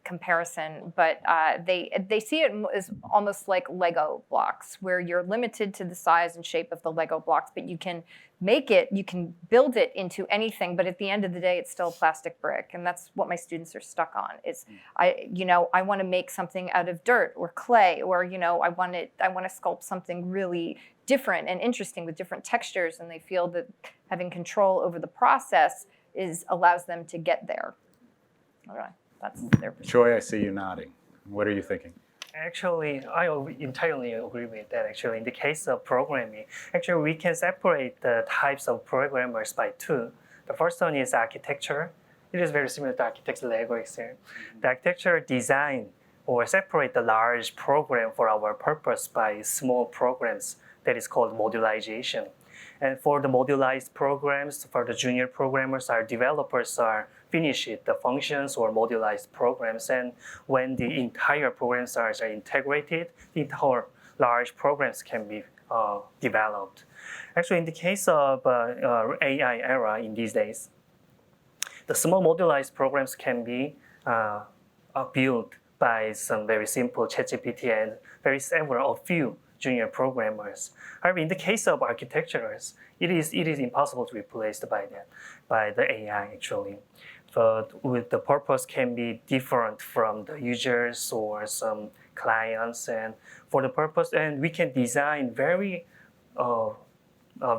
comparison, but they see it as almost like Lego blocks, where you're limited to the size and shape of the Lego blocks, but you can make it, you can build it into anything, but at the end of the day, it's still a plastic brick, and that's what my students are stuck on. Is I want to make something out of dirt or clay, or I want to sculpt something really different and interesting with different textures, and they feel that having control over the process allows them to get there. All right. That's their perspective. Choi, I see you nodding. What are you thinking? Actually, I entirely agree with that. Actually, in the case of programming, actually we can separate the types of programmers by two. The first one is architecture. It is very similar to architecture Lego example. The architecture design or separate the large program for our purpose by small programs. That is called modularization. And for the modularized programs, for the junior programmers, our developers are finish it, the functions or modularized programs. And when the entire programs are integrated, the entire large programs can be developed. Actually, in the case of AI era in these days, the small modularized programs can be built by some very simple ChatGPT and very several, a few junior programmers. However, in the case of architectures, it is impossible to replace by the AI actually. But with the purpose can be different from the users or some clients, and for the purpose, and we can design very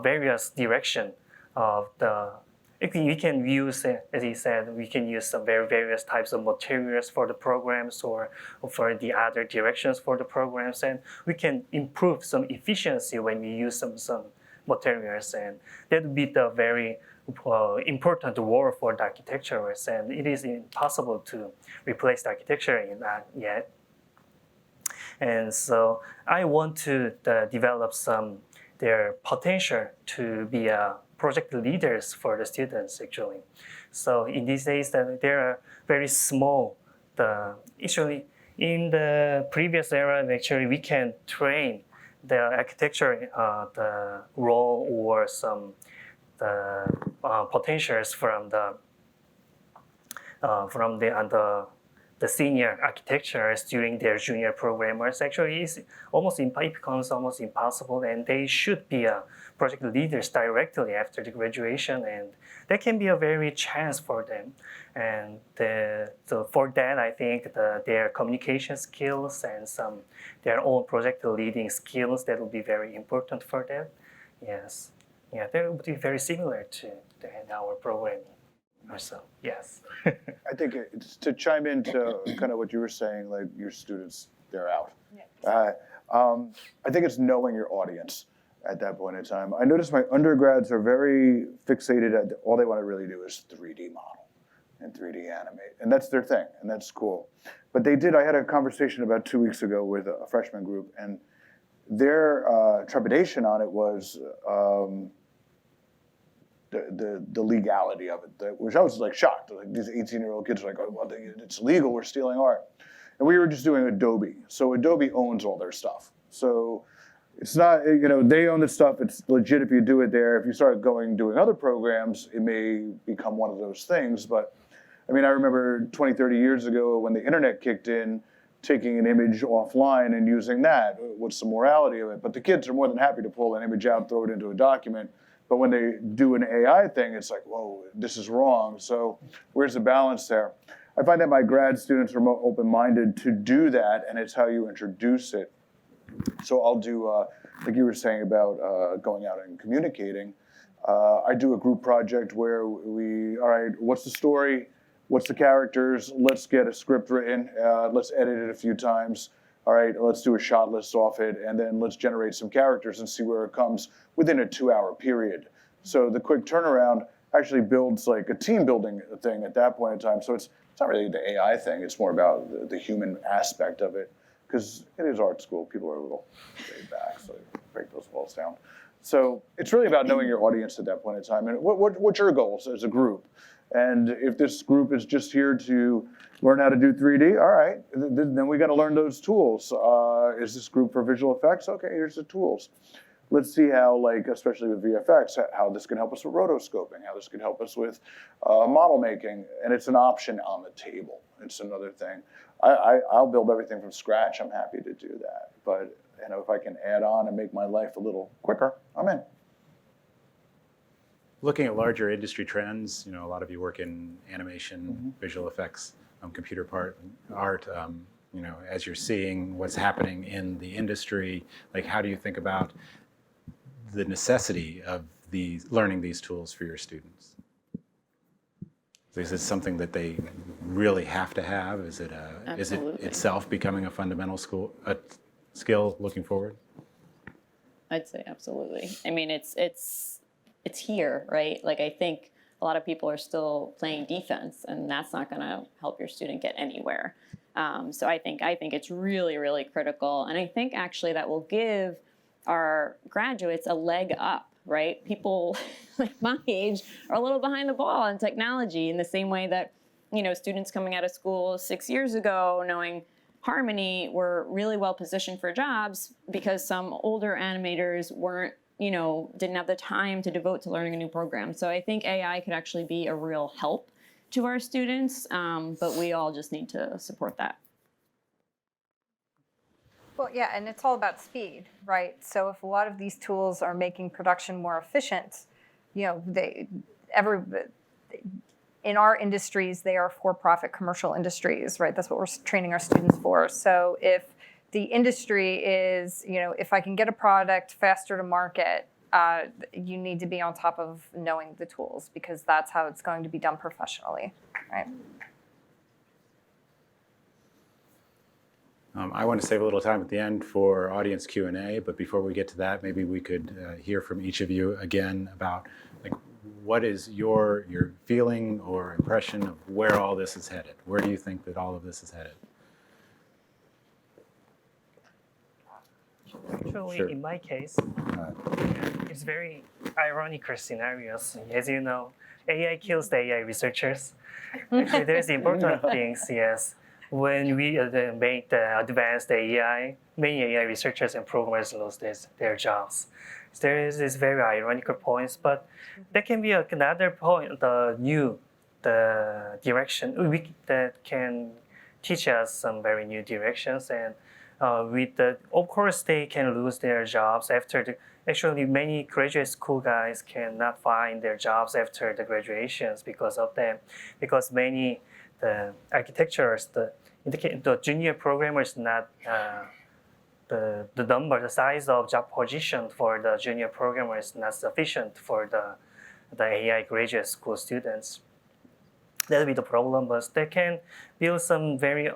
various direction of the. We can use, as he said, we can use some very various types of materials for the programs or for the other directions for the programs, and we can improve some efficiency when we use some materials, and that would be the very important work for the architecturists, and it is impossible to replace the architecture in that yet. And so I want to develop their potential to be project leaders for the students actually. So in these days, they are very small. Actually, in the previous era, actually we can train the architecture, the role or the potentials from the senior architectures during their junior programmers. Actually, it becomes almost impossible, and they should be project leaders directly after the graduation, and that can be a very chance for them. And so for that, I think their communication skills and their own project leading skills, that will be very important for them. Yes, yeah, that would be very similar to our programming. Also, yes. I think it's to chime into kind of what you were saying, like your students, they're out. Yeah. I think it's knowing your audience at that point in time. I notice my undergrads are very fixated at all they want to really do is 3D model and 3D animate, and that's their thing, and that's cool. But I had a conversation about 2 weeks ago with a freshman group, and their trepidation on it was the legality of it, which I was like shocked. Like these 18-year-old kids are like, oh, well, it's legal, we're stealing art. And we were just doing Adobe. So Adobe owns all their stuff. So it's not, they own the stuff, it's legit if you do it there. If you start doing other programs, it may become one of those things. But I mean, I remember 20, 30 years ago when the internet kicked in, taking an image offline and using that. What's the morality of it? But the kids are more than happy to pull an image out, throw it into a document. But when they do an AI thing, it's like, whoa, this is wrong. So where's the balance there? I find that my grad students are more open-minded to do that, and it's how you introduce it. So I'll do, like you were saying about going out and communicating. I do a group project where all right, what's the story? What's the characters? Let's get a script written. Let's edit it a few times. All right, let's do a shot list off it, and then let's generate some characters and see where it comes within a 2-hour period. So the quick turnaround actually builds like a team building thing at that point in time. So it's not really the AI thing, it's more about the human aspect of it. Because it is art school, people are a little laid back, so break those walls down. So it's really about knowing your audience at that point in time. And what's your goals as a group? And if this group is just here to learn how to do 3D, all right, then we got to learn those tools. Is this group for visual effects? Okay, here's the tools. let's see how, like, especially with VFX, how this can help us with rotoscoping, how this can help us with model making, and it's an option on the table. It's another thing. I'll build everything from scratch. I'm happy to do that. But if I can add on and make my life a little quicker, I'm in. Looking at larger industry trends, a lot of you work in animation, visual effects, computer art. As you're seeing what's happening in the industry, like how do you think about the necessity of learning these tools for your students? Is it something that they really have to have? Is it itself becoming a fundamental skill looking forward? I'd say absolutely. I mean, it's here, right? Like, I think a lot of people are still playing defense, and that's not going to help your student get anywhere. So I think it's really, really critical, and I think actually that will give our graduates a leg up, right? People like my age are a little behind the ball on technology in the same way that, students coming out of school 6 years ago knowing Harmony were really well positioned for jobs because some older animators weren't, didn't have the time to devote to learning a new program. So I think AI could actually be a real help to our students, but we all just need to support that. Well, yeah, and it's all about speed, right? So if a lot of these tools are making production more efficient, in our industries, they are for-profit commercial industries, right? That's what we're training our students for. So if the industry is, if I can get a product faster to market, you need to be on top of knowing the tools because that's how it's going to be done professionally, right? I want to save a little time at the end for audience Q&A, but before we get to that, maybe we could hear from each of you again about what is your feeling or impression of where all this is headed? Where do you think that all of this is headed? Actually, Sure. in my case, it's very ironical scenarios. As you know, AI kills the AI researchers. Actually, there's important things, yes. When we make the advanced AI, many AI researchers and programmers lose their jobs. So there is this very ironical points, but there can be another point, the direction that can teach us some very new directions. And of course, they can lose their jobs after actually many graduate school guys cannot find their jobs after the graduations because of them, because many the architectures, the junior programmers not the size of job position for the junior programmers is not sufficient for the AI graduate school students. That'll be the problem, but they can build some very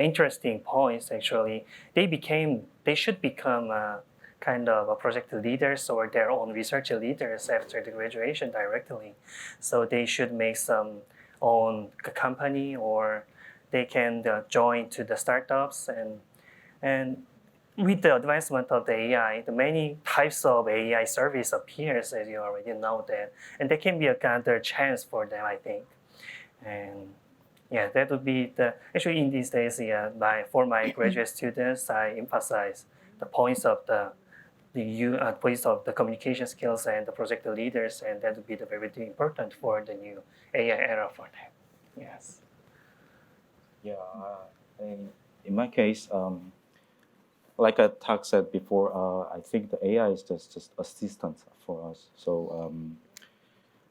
interesting points. Actually, they should become kind of a project leaders or their own research leaders after the graduation directly. So they should make some own company, or they can join to the startups. And with the advancement of the AI, the many types of AI service appears, as you already know that, and there can be another chance for them, I think. And yeah, that would be actually in these days, for my graduate students, I emphasize the points of the points of the communication skills and the project leaders, and that would be very important for the new AI era for them. Yes. Yeah, in my case, like Tak said before, I think the AI is just assistant for us. So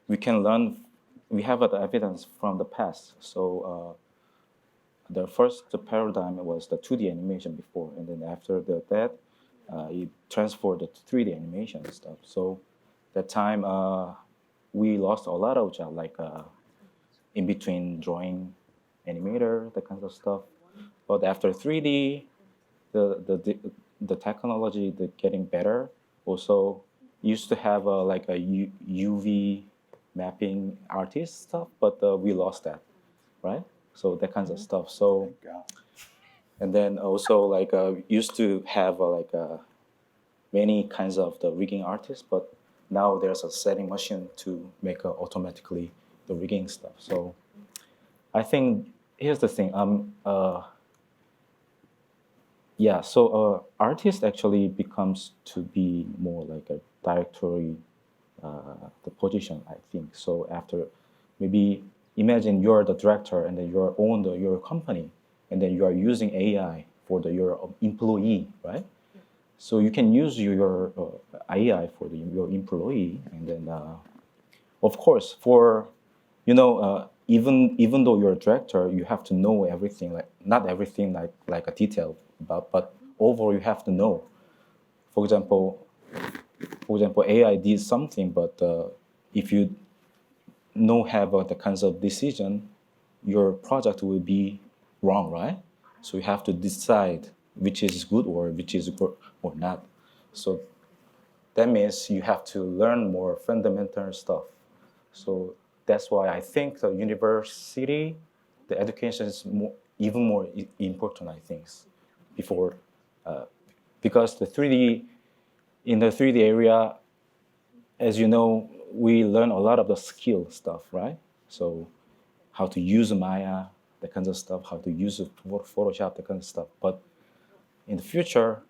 we can learn. We have the evidence from the past. So the first paradigm was the 2D animation before, and then after that, it transferred to 3D animation and stuff. So that time, we lost a lot of job, like in between drawing, animator, that kind of stuff. But after 3D, the technology getting better. Also, used to have like a UV mapping artist stuff, but we lost that, right? So that kinds of stuff. So, and then also like used to have many kinds of the rigging artists, but now there's a setting machine to make automatically the rigging stuff. So I think here's the thing. Yeah, so artist actually becomes to be more like a directory, the position, I think. So after, maybe imagine you're the director and then you're own your company, and then you are using AI for your employee, right? So you can use your AI for your employee, and then of course for even though you're a director, you have to know everything, like not everything like a detail about, but overall you have to know. For example, AI did something, but if you have the kinds of decision, your project will be wrong, right? So you have to decide which is good or which is good or not. So that means you have to learn more fundamental stuff. So that's why I think the university, the education is even more important, I think, before, because in the 3D area, as you know, we learn a lot of the skill stuff, right? So how to use Maya, that kinds of stuff, how to use Photoshop, that kind of stuff. But in the future,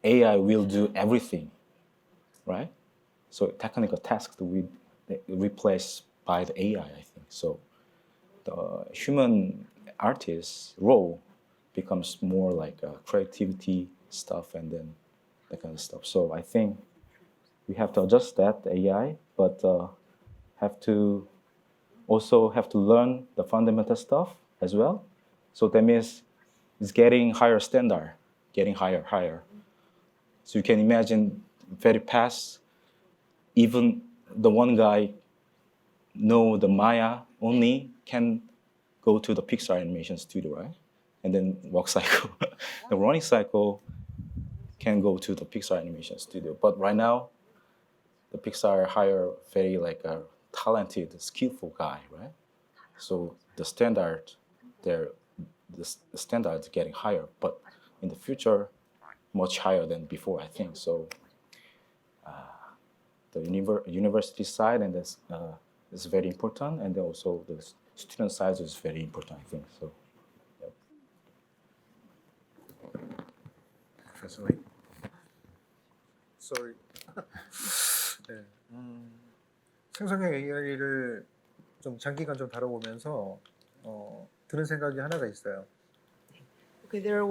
AI will do everything, right? So technical tasks will be replaced by the AI, I think. So the human artist's role becomes more like creativity stuff and then that kind of stuff. So I think we have to adjust that, the AI, but also have to learn the fundamental stuff as well. So that means it's getting higher standard, getting higher. So you can imagine very fast, even the one guy know the Maya only can go to the Pixar animation studio, right? And then walk cycle. The running cycle can go to the Pixar animation studio. But right now, the Pixar hire very a talented, skillful guy, right? So the standard is getting higher, but in the future, much higher than before, I think. So the university side and this is very important, and also the student side is very important, I think. So. Yep. Professor Lee. Sorry. 네, 생성형 AI를 좀 장기간 좀 다뤄보면서 드는 생각이 하나가 있어요. Okay, there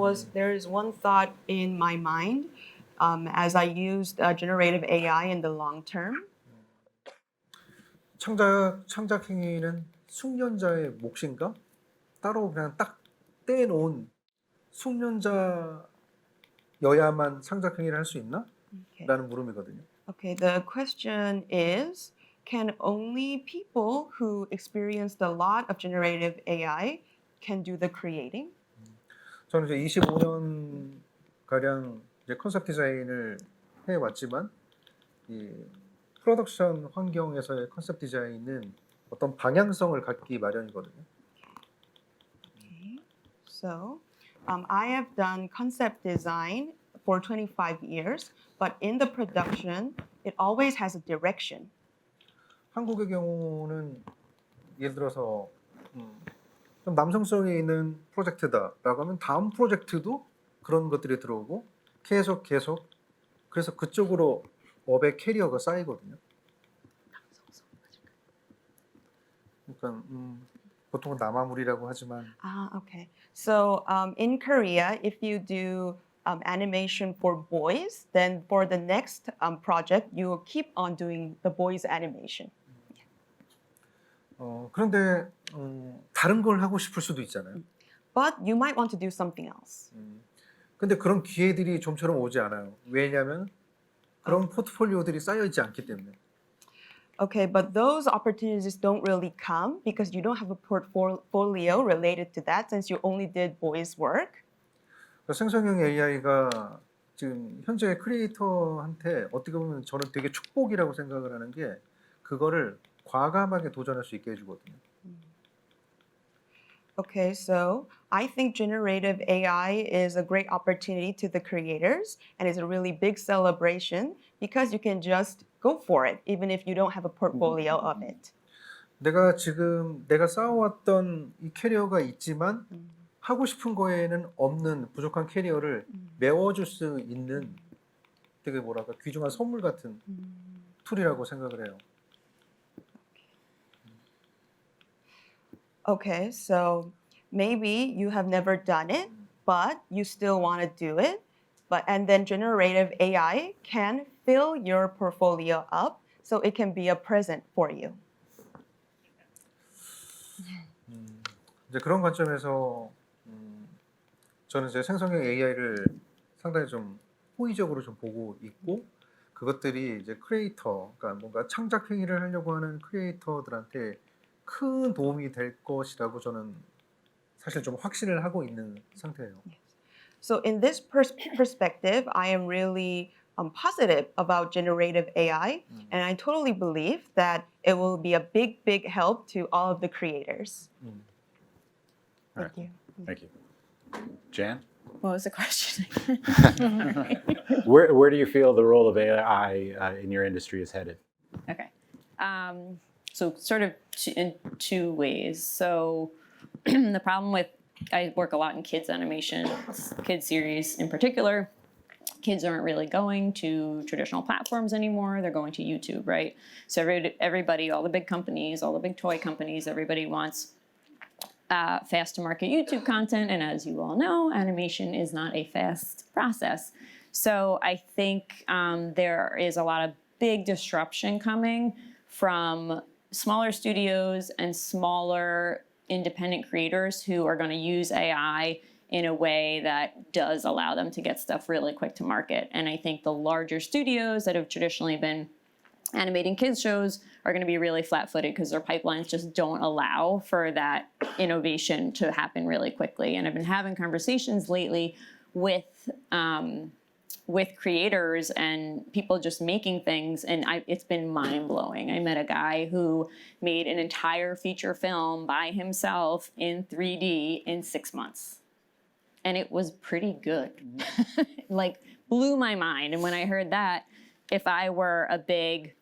is one thought in my mind as I used generative AI in the long term. 창작 행위는 숙련자의 몫인가? 따로 그냥 딱 떼놓은 숙련자여야만 창작 행위를 할 수 있나? Okay. 라는 물음이거든요. Okay, the question is, can only people who experienced a lot of generative AI can do the creating? 저는 이제 25년 가량 이제 컨셉 디자인을 해왔지만 이 프로덕션 환경에서의 컨셉 디자인은 어떤 방향성을 갖기 마련이거든요. Okay. So, I have done concept design for 25 years, but in the production, it always has a direction. 한국의 경우는 예를 들어서 좀 남성성이 있는 프로젝트다라고 하면 다음 프로젝트도 그런 것들이 들어오고 계속 그래서 그쪽으로 업의 캐리어가 쌓이거든요. 그러니까 보통은 남아물이라고 하지만. Okay. So in Korea, if you do animation for boys, then for the next project, you will keep on doing the boys animation. 그런데 다른 걸 하고 싶을 수도 있잖아요. But you might want to do something else. 근데 그런 기회들이 좀처럼 오지 않아요. 왜냐하면 그런 포트폴리오들이 쌓여 있지 않기 때문에. Okay, but those opportunities don't really come because you don't have a portfolio related to that since you only did boys' work. 생성형 AI가 지금 현재 크리에이터한테 어떻게 보면 저는 되게 축복이라고 생각을 하는 게 그거를 과감하게 도전할 수 있게 해주거든요. Okay, so I think generative AI is a great opportunity to the creators and it's a really big celebration because you can just go for it even if you don't have a portfolio of it. 내가 쌓아왔던 이 캐리어가 있지만 하고 싶은 거에는 없는 부족한 캐리어를 메워줄 수 있는 되게 뭐랄까 귀중한 선물 같은 툴이라고 생각을 해요. Okay, so maybe you have never done it, but you still want to do it. And then generative AI can fill your portfolio up so it can be a present for you. 이제 그런 관점에서 저는 이제 생성형 AI를 상당히 좀 호의적으로 좀 보고 있고 그것들이 이제 크리에이터, 그러니까 뭔가 창작 행위를 하려고 하는 크리에이터들한테 큰 도움이 될 것이라고 저는 사실 좀 확신을 하고 있는 상태예요. So in this perspective, I am really positive about generative AI, and I totally believe that it will be a big, big help to all of the creators. All right. Thank you. Thank you. Jan? What was the question? Where do you feel the role of AI in your industry is headed? Okay. So sort of in two ways. So the problem with, I work a lot in kids animation, kids series in particular. Kids aren't really going to traditional platforms anymore. They're going to YouTube, right? So everybody, all the big companies, all the big toy companies, everybody wants fast to market YouTube content. And as you all know, animation is not a fast process. So I think there is a lot of big disruption coming from smaller studios and smaller independent creators who are going to use AI in a way that does allow them to get stuff really quick to market. And I think the larger studios that have traditionally been animating kids shows are going to be really flat-footed because their pipelines just don't allow for that innovation to happen really quickly. And I've been having conversations lately with creators and people just making things, and it's been mind-blowing. I met a guy who made an entire feature film by himself in 3D in 6 months. And it was pretty good. Like, blew my mind. And when I heard that, if I were a big,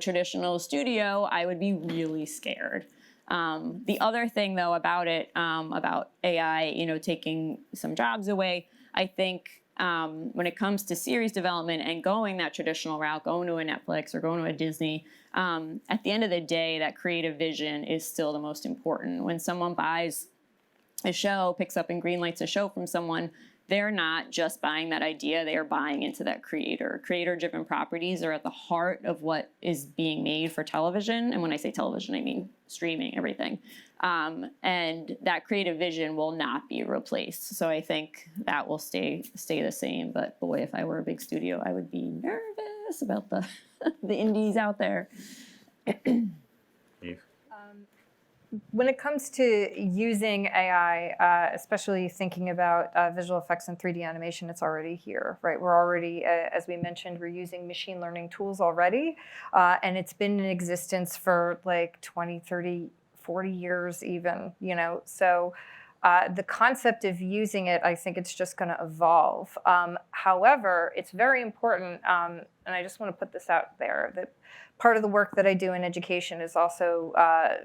traditional studio, I would be really scared. The other thing, though, about it, about AI, taking some jobs away, I think when it comes to series development and going that traditional route, going to a Netflix or going to a Disney, at the end of the day, that creative vision is still the most important. When someone buys a show, picks up and greenlights a show from someone, they're not just buying that idea, they are buying into that creator. Creator-driven properties are at the heart of what is being made for television. And when I say television, I mean streaming, everything. And that creative vision will not be replaced. So I think that will stay the same. But boy, if I were a big studio, I would be nervous about the the indies out there. Eve? When it comes to using AI, especially thinking about visual effects and 3D animation, it's already here, right? We're already, as we mentioned, we're using machine learning tools already, and it's been in existence for like 20, 30, 40 years even, So the concept of using it, I think it's just going to evolve. However, it's very important, and I just want to put this out there, that part of the work that I do in education is also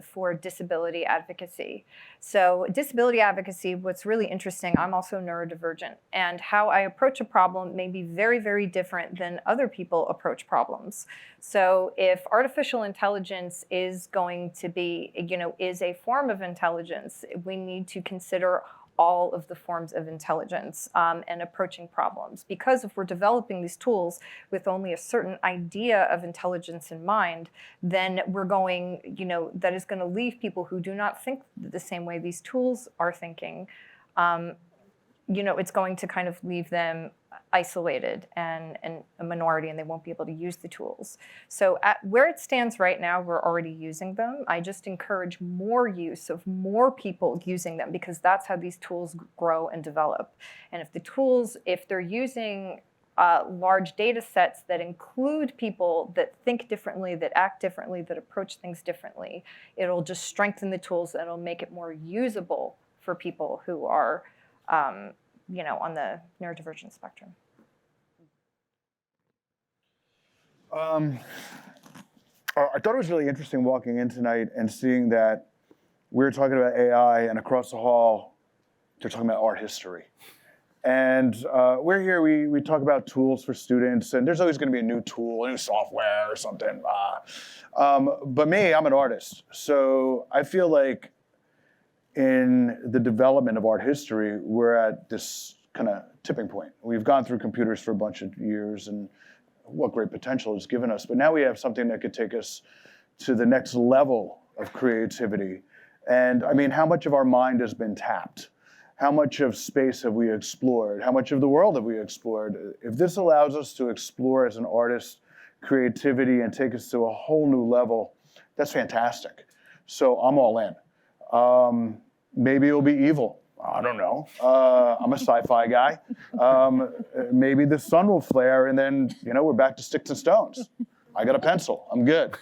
for disability advocacy. So disability advocacy, what's really interesting, I'm also neurodivergent, and how I approach a problem may be very, very different than other people approach problems. So if artificial intelligence is going to be, is a form of intelligence, we need to consider all of the forms of intelligence and approaching problems. Because if we're developing these tools with only a certain idea of intelligence in mind, then we're going, that is going to leave people who do not think the same way these tools are thinking. It's going to kind of leave them isolated and a minority, and they won't be able to use the tools. So where it stands right now, we're already using them. I just encourage more use of more people using them, because that's how these tools grow and develop. And if they're using large data sets that include people that think differently, that act differently, that approach things differently, it'll just strengthen the tools and it'll make it more usable for people who are on the neurodivergent spectrum. I thought it was really interesting walking in tonight and seeing that we were talking about AI, and across the hall They're talking about art history. And we're here, we talk about tools for students, and there's always going to be a new tool, a new software or something. But me, I'm an artist. So I feel like in the development of art history, we're at this kind of tipping point. We've gone through computers for a bunch of years, and what great potential it's given us. But now we have something that could take us to the next level of creativity. And I mean, how much of our mind has been tapped? How much of space have we explored? How much of the world have we explored? If this allows us to explore as an artist creativity and take us to a whole new level, that's fantastic. So I'm all in. Maybe it'll be evil. I don't know. I'm a sci-fi guy. Maybe the sun will flare and then, we're back to sticks and stones. I got a pencil. I'm good.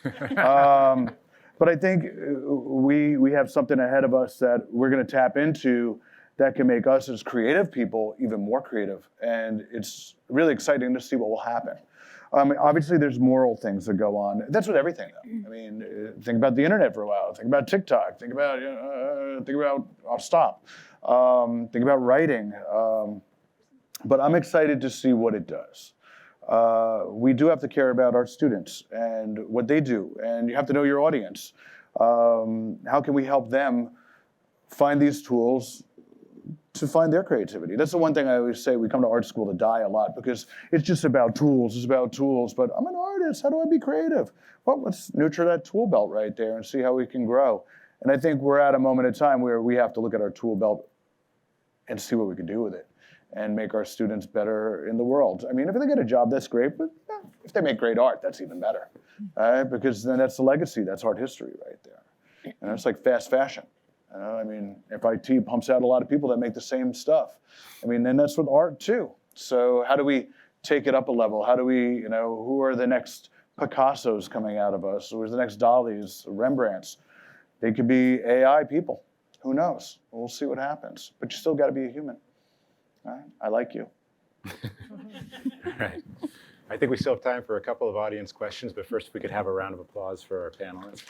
But I think we have something ahead of us that we're going to tap into that can make us as creative people even more creative. And it's really exciting to see what will happen. Obviously, there's moral things that go on. That's with everything, though. I mean, think about the internet for a while. Think about TikTok. Think about, I'll stop. Think about writing. But I'm excited to see what it does. We do have to care about our students and what they do. And you have to know your audience. How can we help them find these tools to find their creativity? That's the one thing I always say. We come to art school to die a lot because it's just about tools. It's about tools. But I'm an artist. How do I be creative? Well, let's nurture that tool belt right there and see how we can grow. And I think we're at a moment in time where we have to look at our tool belt and see what we can do with it and make our students better in the world. I mean, if they get a job, that's great. But if they make great art, that's even better. Because then that's the legacy. That's art history right there. And it's like fast fashion. I mean, if IT pumps out a lot of people that make the same stuff, I mean, then that's with art too. So how do we take it up a level? How do we, who are the next Picassos coming out of us? Who's the next Dalis, Rembrandts? They could be AI people. Who knows? We'll see what happens. But you still got to be a human. All right? I like you. All right. I think we still have time for a couple of audience questions, but first, if we could have a round of applause for our panelists.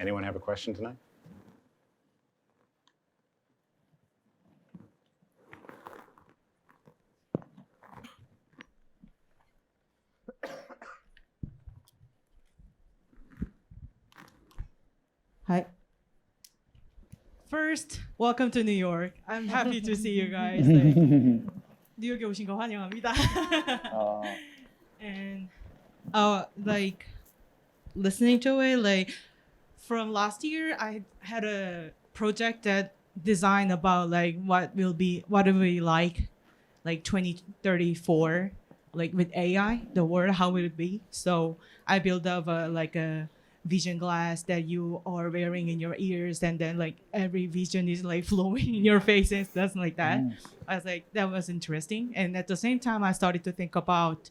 Anyone have a question tonight? Hi. First, welcome to New York. I'm happy to see you guys. 뉴욕에 오신 거 환영합니다. And listening to it, from last year, I had a project that designed about what will be 2034, with AI, the world, how will it be? So I built up a vision glass that you are wearing in your ears, and then every vision is flowing in your face and stuff like that. I was like, that was interesting. And at the same time, I started to think about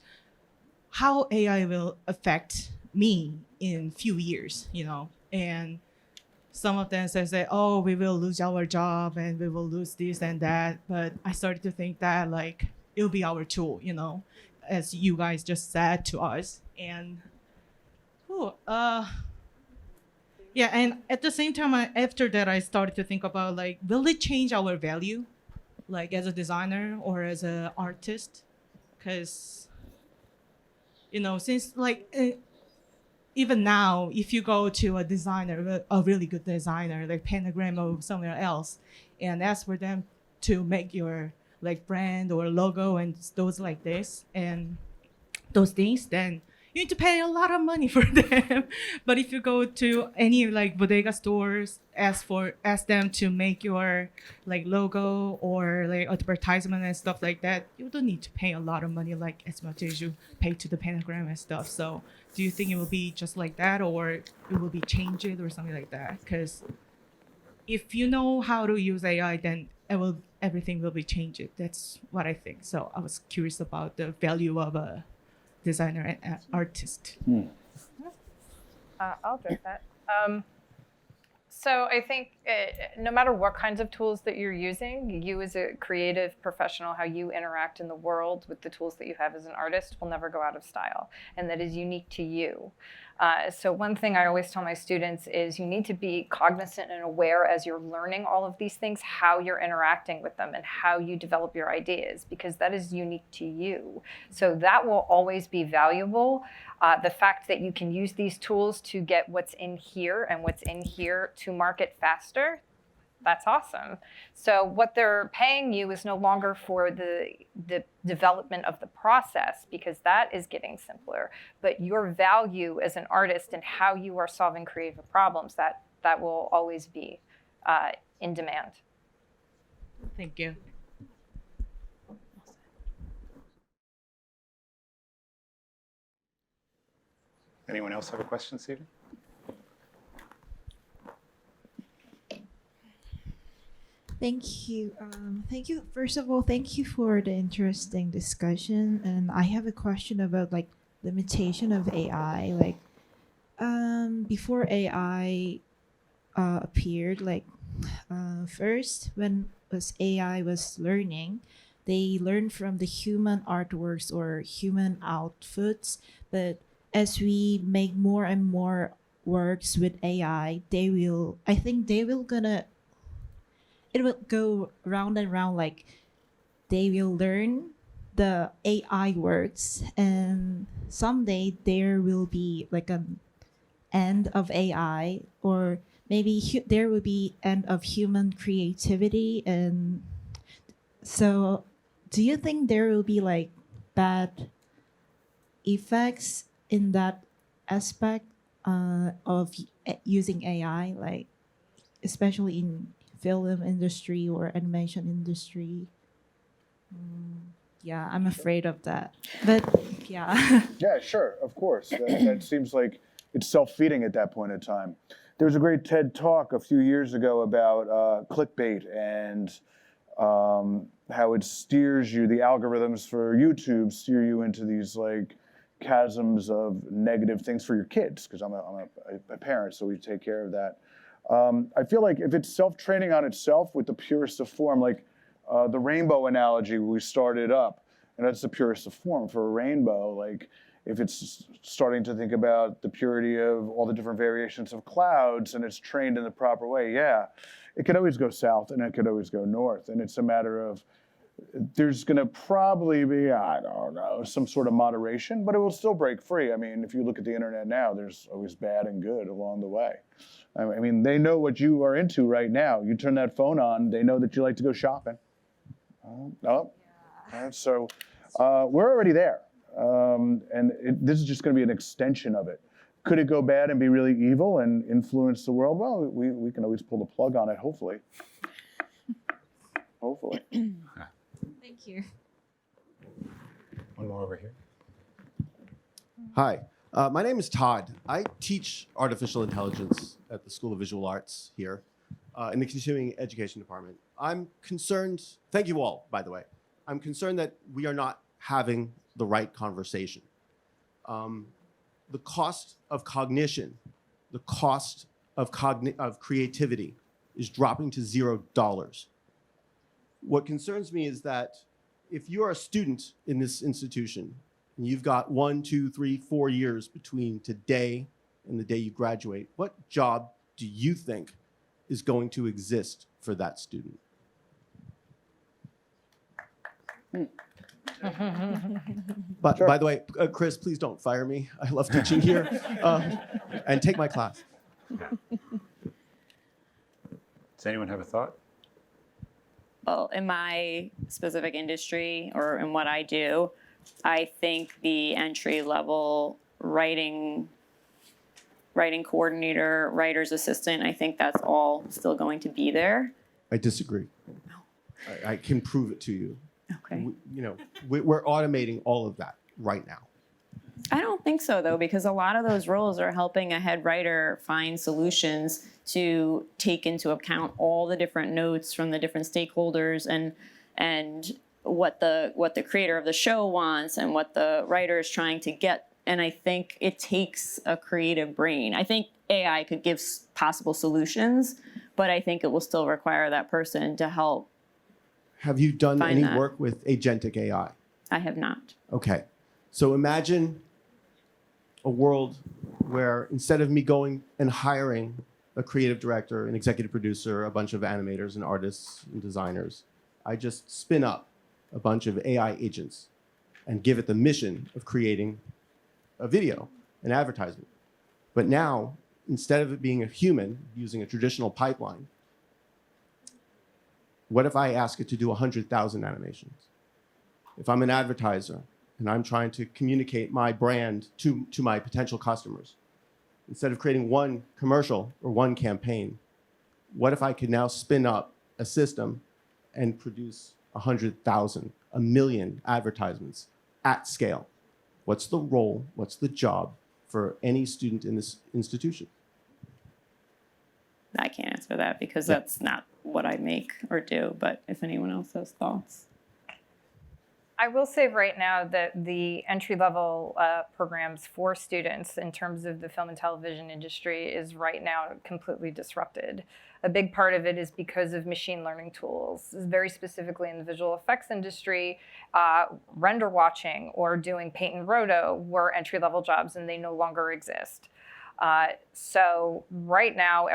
how AI will affect me in few years, and some of them says that, oh, we will lose our job and we will lose this and that. But I started to think that it'll be our tool, as you guys just said to us. And and at the same time, after that, I started to think about will it change our value, as a designer or as an artist? Because since even now, if you go to a designer, a really good designer, like Pentagram or somewhere else, and ask for them to make your brand or logo and those like this and those things, then you need to pay a lot of money for them. But if you go to any bodega stores, ask them to make your logo or advertisement and stuff like that, you don't need to pay a lot of money as much as you pay to the Pentagram and stuff. So do you think it will be just like that, or it will be changed or something like that? Because if you know how to use AI, then everything will be changed. That's what I think. So I was curious about the value of a designer and artist. I'll address that. So I think no matter what kinds of tools that you're using, you as a creative professional, how you interact in the world with the tools that you have as an artist will never go out of style. And that is unique to you. So one thing I always tell my students is you need to be cognizant and aware as you're learning all of these things, how you're interacting with them and how you develop your ideas, because that is unique to you. So that will always be valuable. The fact that you can use these tools to get what's in here and what's in here to market faster, that's awesome. So what they're paying you is no longer for the development of the process, because that is getting simpler, but your value as an artist and how you are solving creative problems, that will always be in demand. Thank you. Anyone else have a question, Stephen? Thank you. Thank you. First of all, thank you for the interesting discussion. And I have a question about like limitation of AI. Like, before AI appeared, like first when AI was learning, they learned from the human artworks or human outputs. But as we make more and more works with AI, I think they will gonna, it will go round and round, like they will learn the AI works, and someday there will be like an end of AI, or maybe there will be end of human creativity. And so do you think there will be like bad effects in that aspect of using AI, like especially in film industry or animation industry? Yeah, I'm afraid of that. But yeah. Yeah, sure, of course. That seems like it's self-feeding at that point in time. There was a great TED Talk a few years ago about clickbait and how it steers you, the algorithms for YouTube steer you into these like chasms of negative things for your kids, because I'm a parent, so we take care of that. I feel like if it's self-training on itself with the purest of form, like the rainbow analogy we started up, and that's the purest of form for a rainbow. Like if it's starting to think about the purity of all the different variations of clouds and it's trained in the proper way, yeah, it could always go south and it could always go north. And it's a matter of, there's gonna probably be, I don't know, some sort of moderation, but it will still break free. I mean, if you look at the internet now, there's always bad and good along the way. I mean, they know what you are into right now. You turn that phone on, they know that you like to go shopping. So we're already there. This is just going to be an extension of it. Could it go bad and be really evil and influence the world? Well, we can always pull the plug on it, hopefully. Hopefully. Thank you. One more over here. Hi, my name is Todd. I teach artificial intelligence at the School of Visual Arts here in the continuing education department. I'm concerned, thank you all, by the way. I'm concerned that we are not having the right conversation. The cost of cognition, the cost of creativity is dropping to $0. What concerns me is that if you are a student in this institution and you've got 1, 2, 3, 4 years between today and the day you graduate, what job do you think is going to exist for that student? But by the way, Chris, please don't fire me. I love teaching here. And take my class. Does anyone have a thought? Well, in my specific industry or in what I do, I think the entry-level writing coordinator, writer's assistant, I think that's all still going to be there. I disagree. I can prove it to you. Okay. We're automating all of that right now. I don't think so, though, because a lot of those roles are helping a head writer find solutions to take into account all the different notes from the different stakeholders and what the creator of the show wants and what the writer is trying to get. And I think it takes a creative brain. I think AI could give possible solutions, but I think it will still require that person to help. Have you done Find any that. work with agentic AI? I have not. Okay. So imagine a world where instead of me going and hiring a creative director, an executive producer, a bunch of animators and artists and designers, I just spin up a bunch of AI agents and give it the mission of creating a video, an advertisement. But now, instead of it being a human using a traditional pipeline, what if I ask it to do 100,000 animations? If I'm an advertiser and I'm trying to communicate my brand to my potential customers, instead of creating one commercial or one campaign, what if I could now spin up a system and produce 100,000, 1 million advertisements at scale? What's the role, what's the job for any student in this institution? I can't answer that because Yeah. that's not what I make or do, but if anyone else has thoughts. I will say right now that the entry-level programs for students in terms of the film and television industry is right now completely disrupted. A big part of it is because of machine learning tools, very specifically in the visual effects industry. Render watching or doing paint and roto were entry-level jobs and they no longer exist. So right now,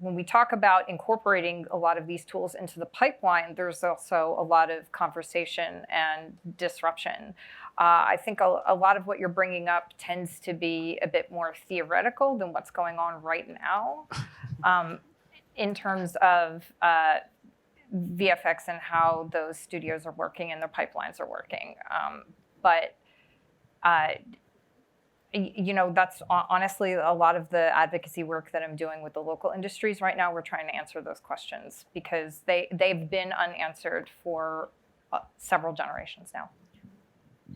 when we talk about incorporating a lot of these tools into the pipeline, there's also a lot of conversation and disruption. I think a lot of what you're bringing up tends to be a bit more theoretical than what's going on right now in terms of VFX and how those studios are working and their pipelines are working. That's honestly a lot of the advocacy work that I'm doing with the local industries right now. We're trying to answer those questions because they've been unanswered for several generations now.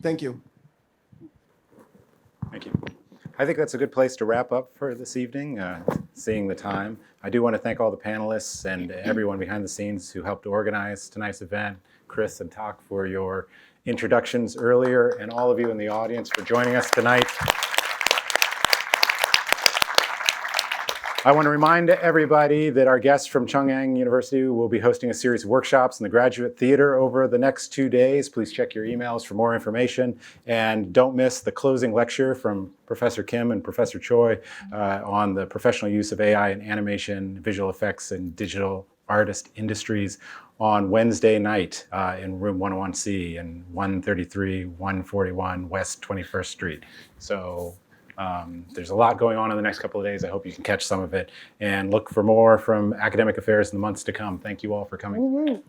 Thank you. Thank you. I think that's a good place to wrap up for this evening, seeing the time. I do want to thank all the panelists and everyone behind the scenes who helped organize tonight's event, Chris and Tak for your introductions earlier, and all of you in the audience for joining us tonight. I want to remind everybody that our guests from Chungang University will be hosting a series of workshops in the Graduate Theater over the next 2 days. Please check your emails for more information. And don't miss the closing lecture from Professor Kim and Professor Choi on the professional use of AI in animation, visual effects, and digital artist industries on Wednesday night in room 101C and 133, 141 West 21st Street. So there's a lot going on in the next couple of days. I hope you can catch some of it and look for more from Academic Affairs in the months to come. Thank you all for coming.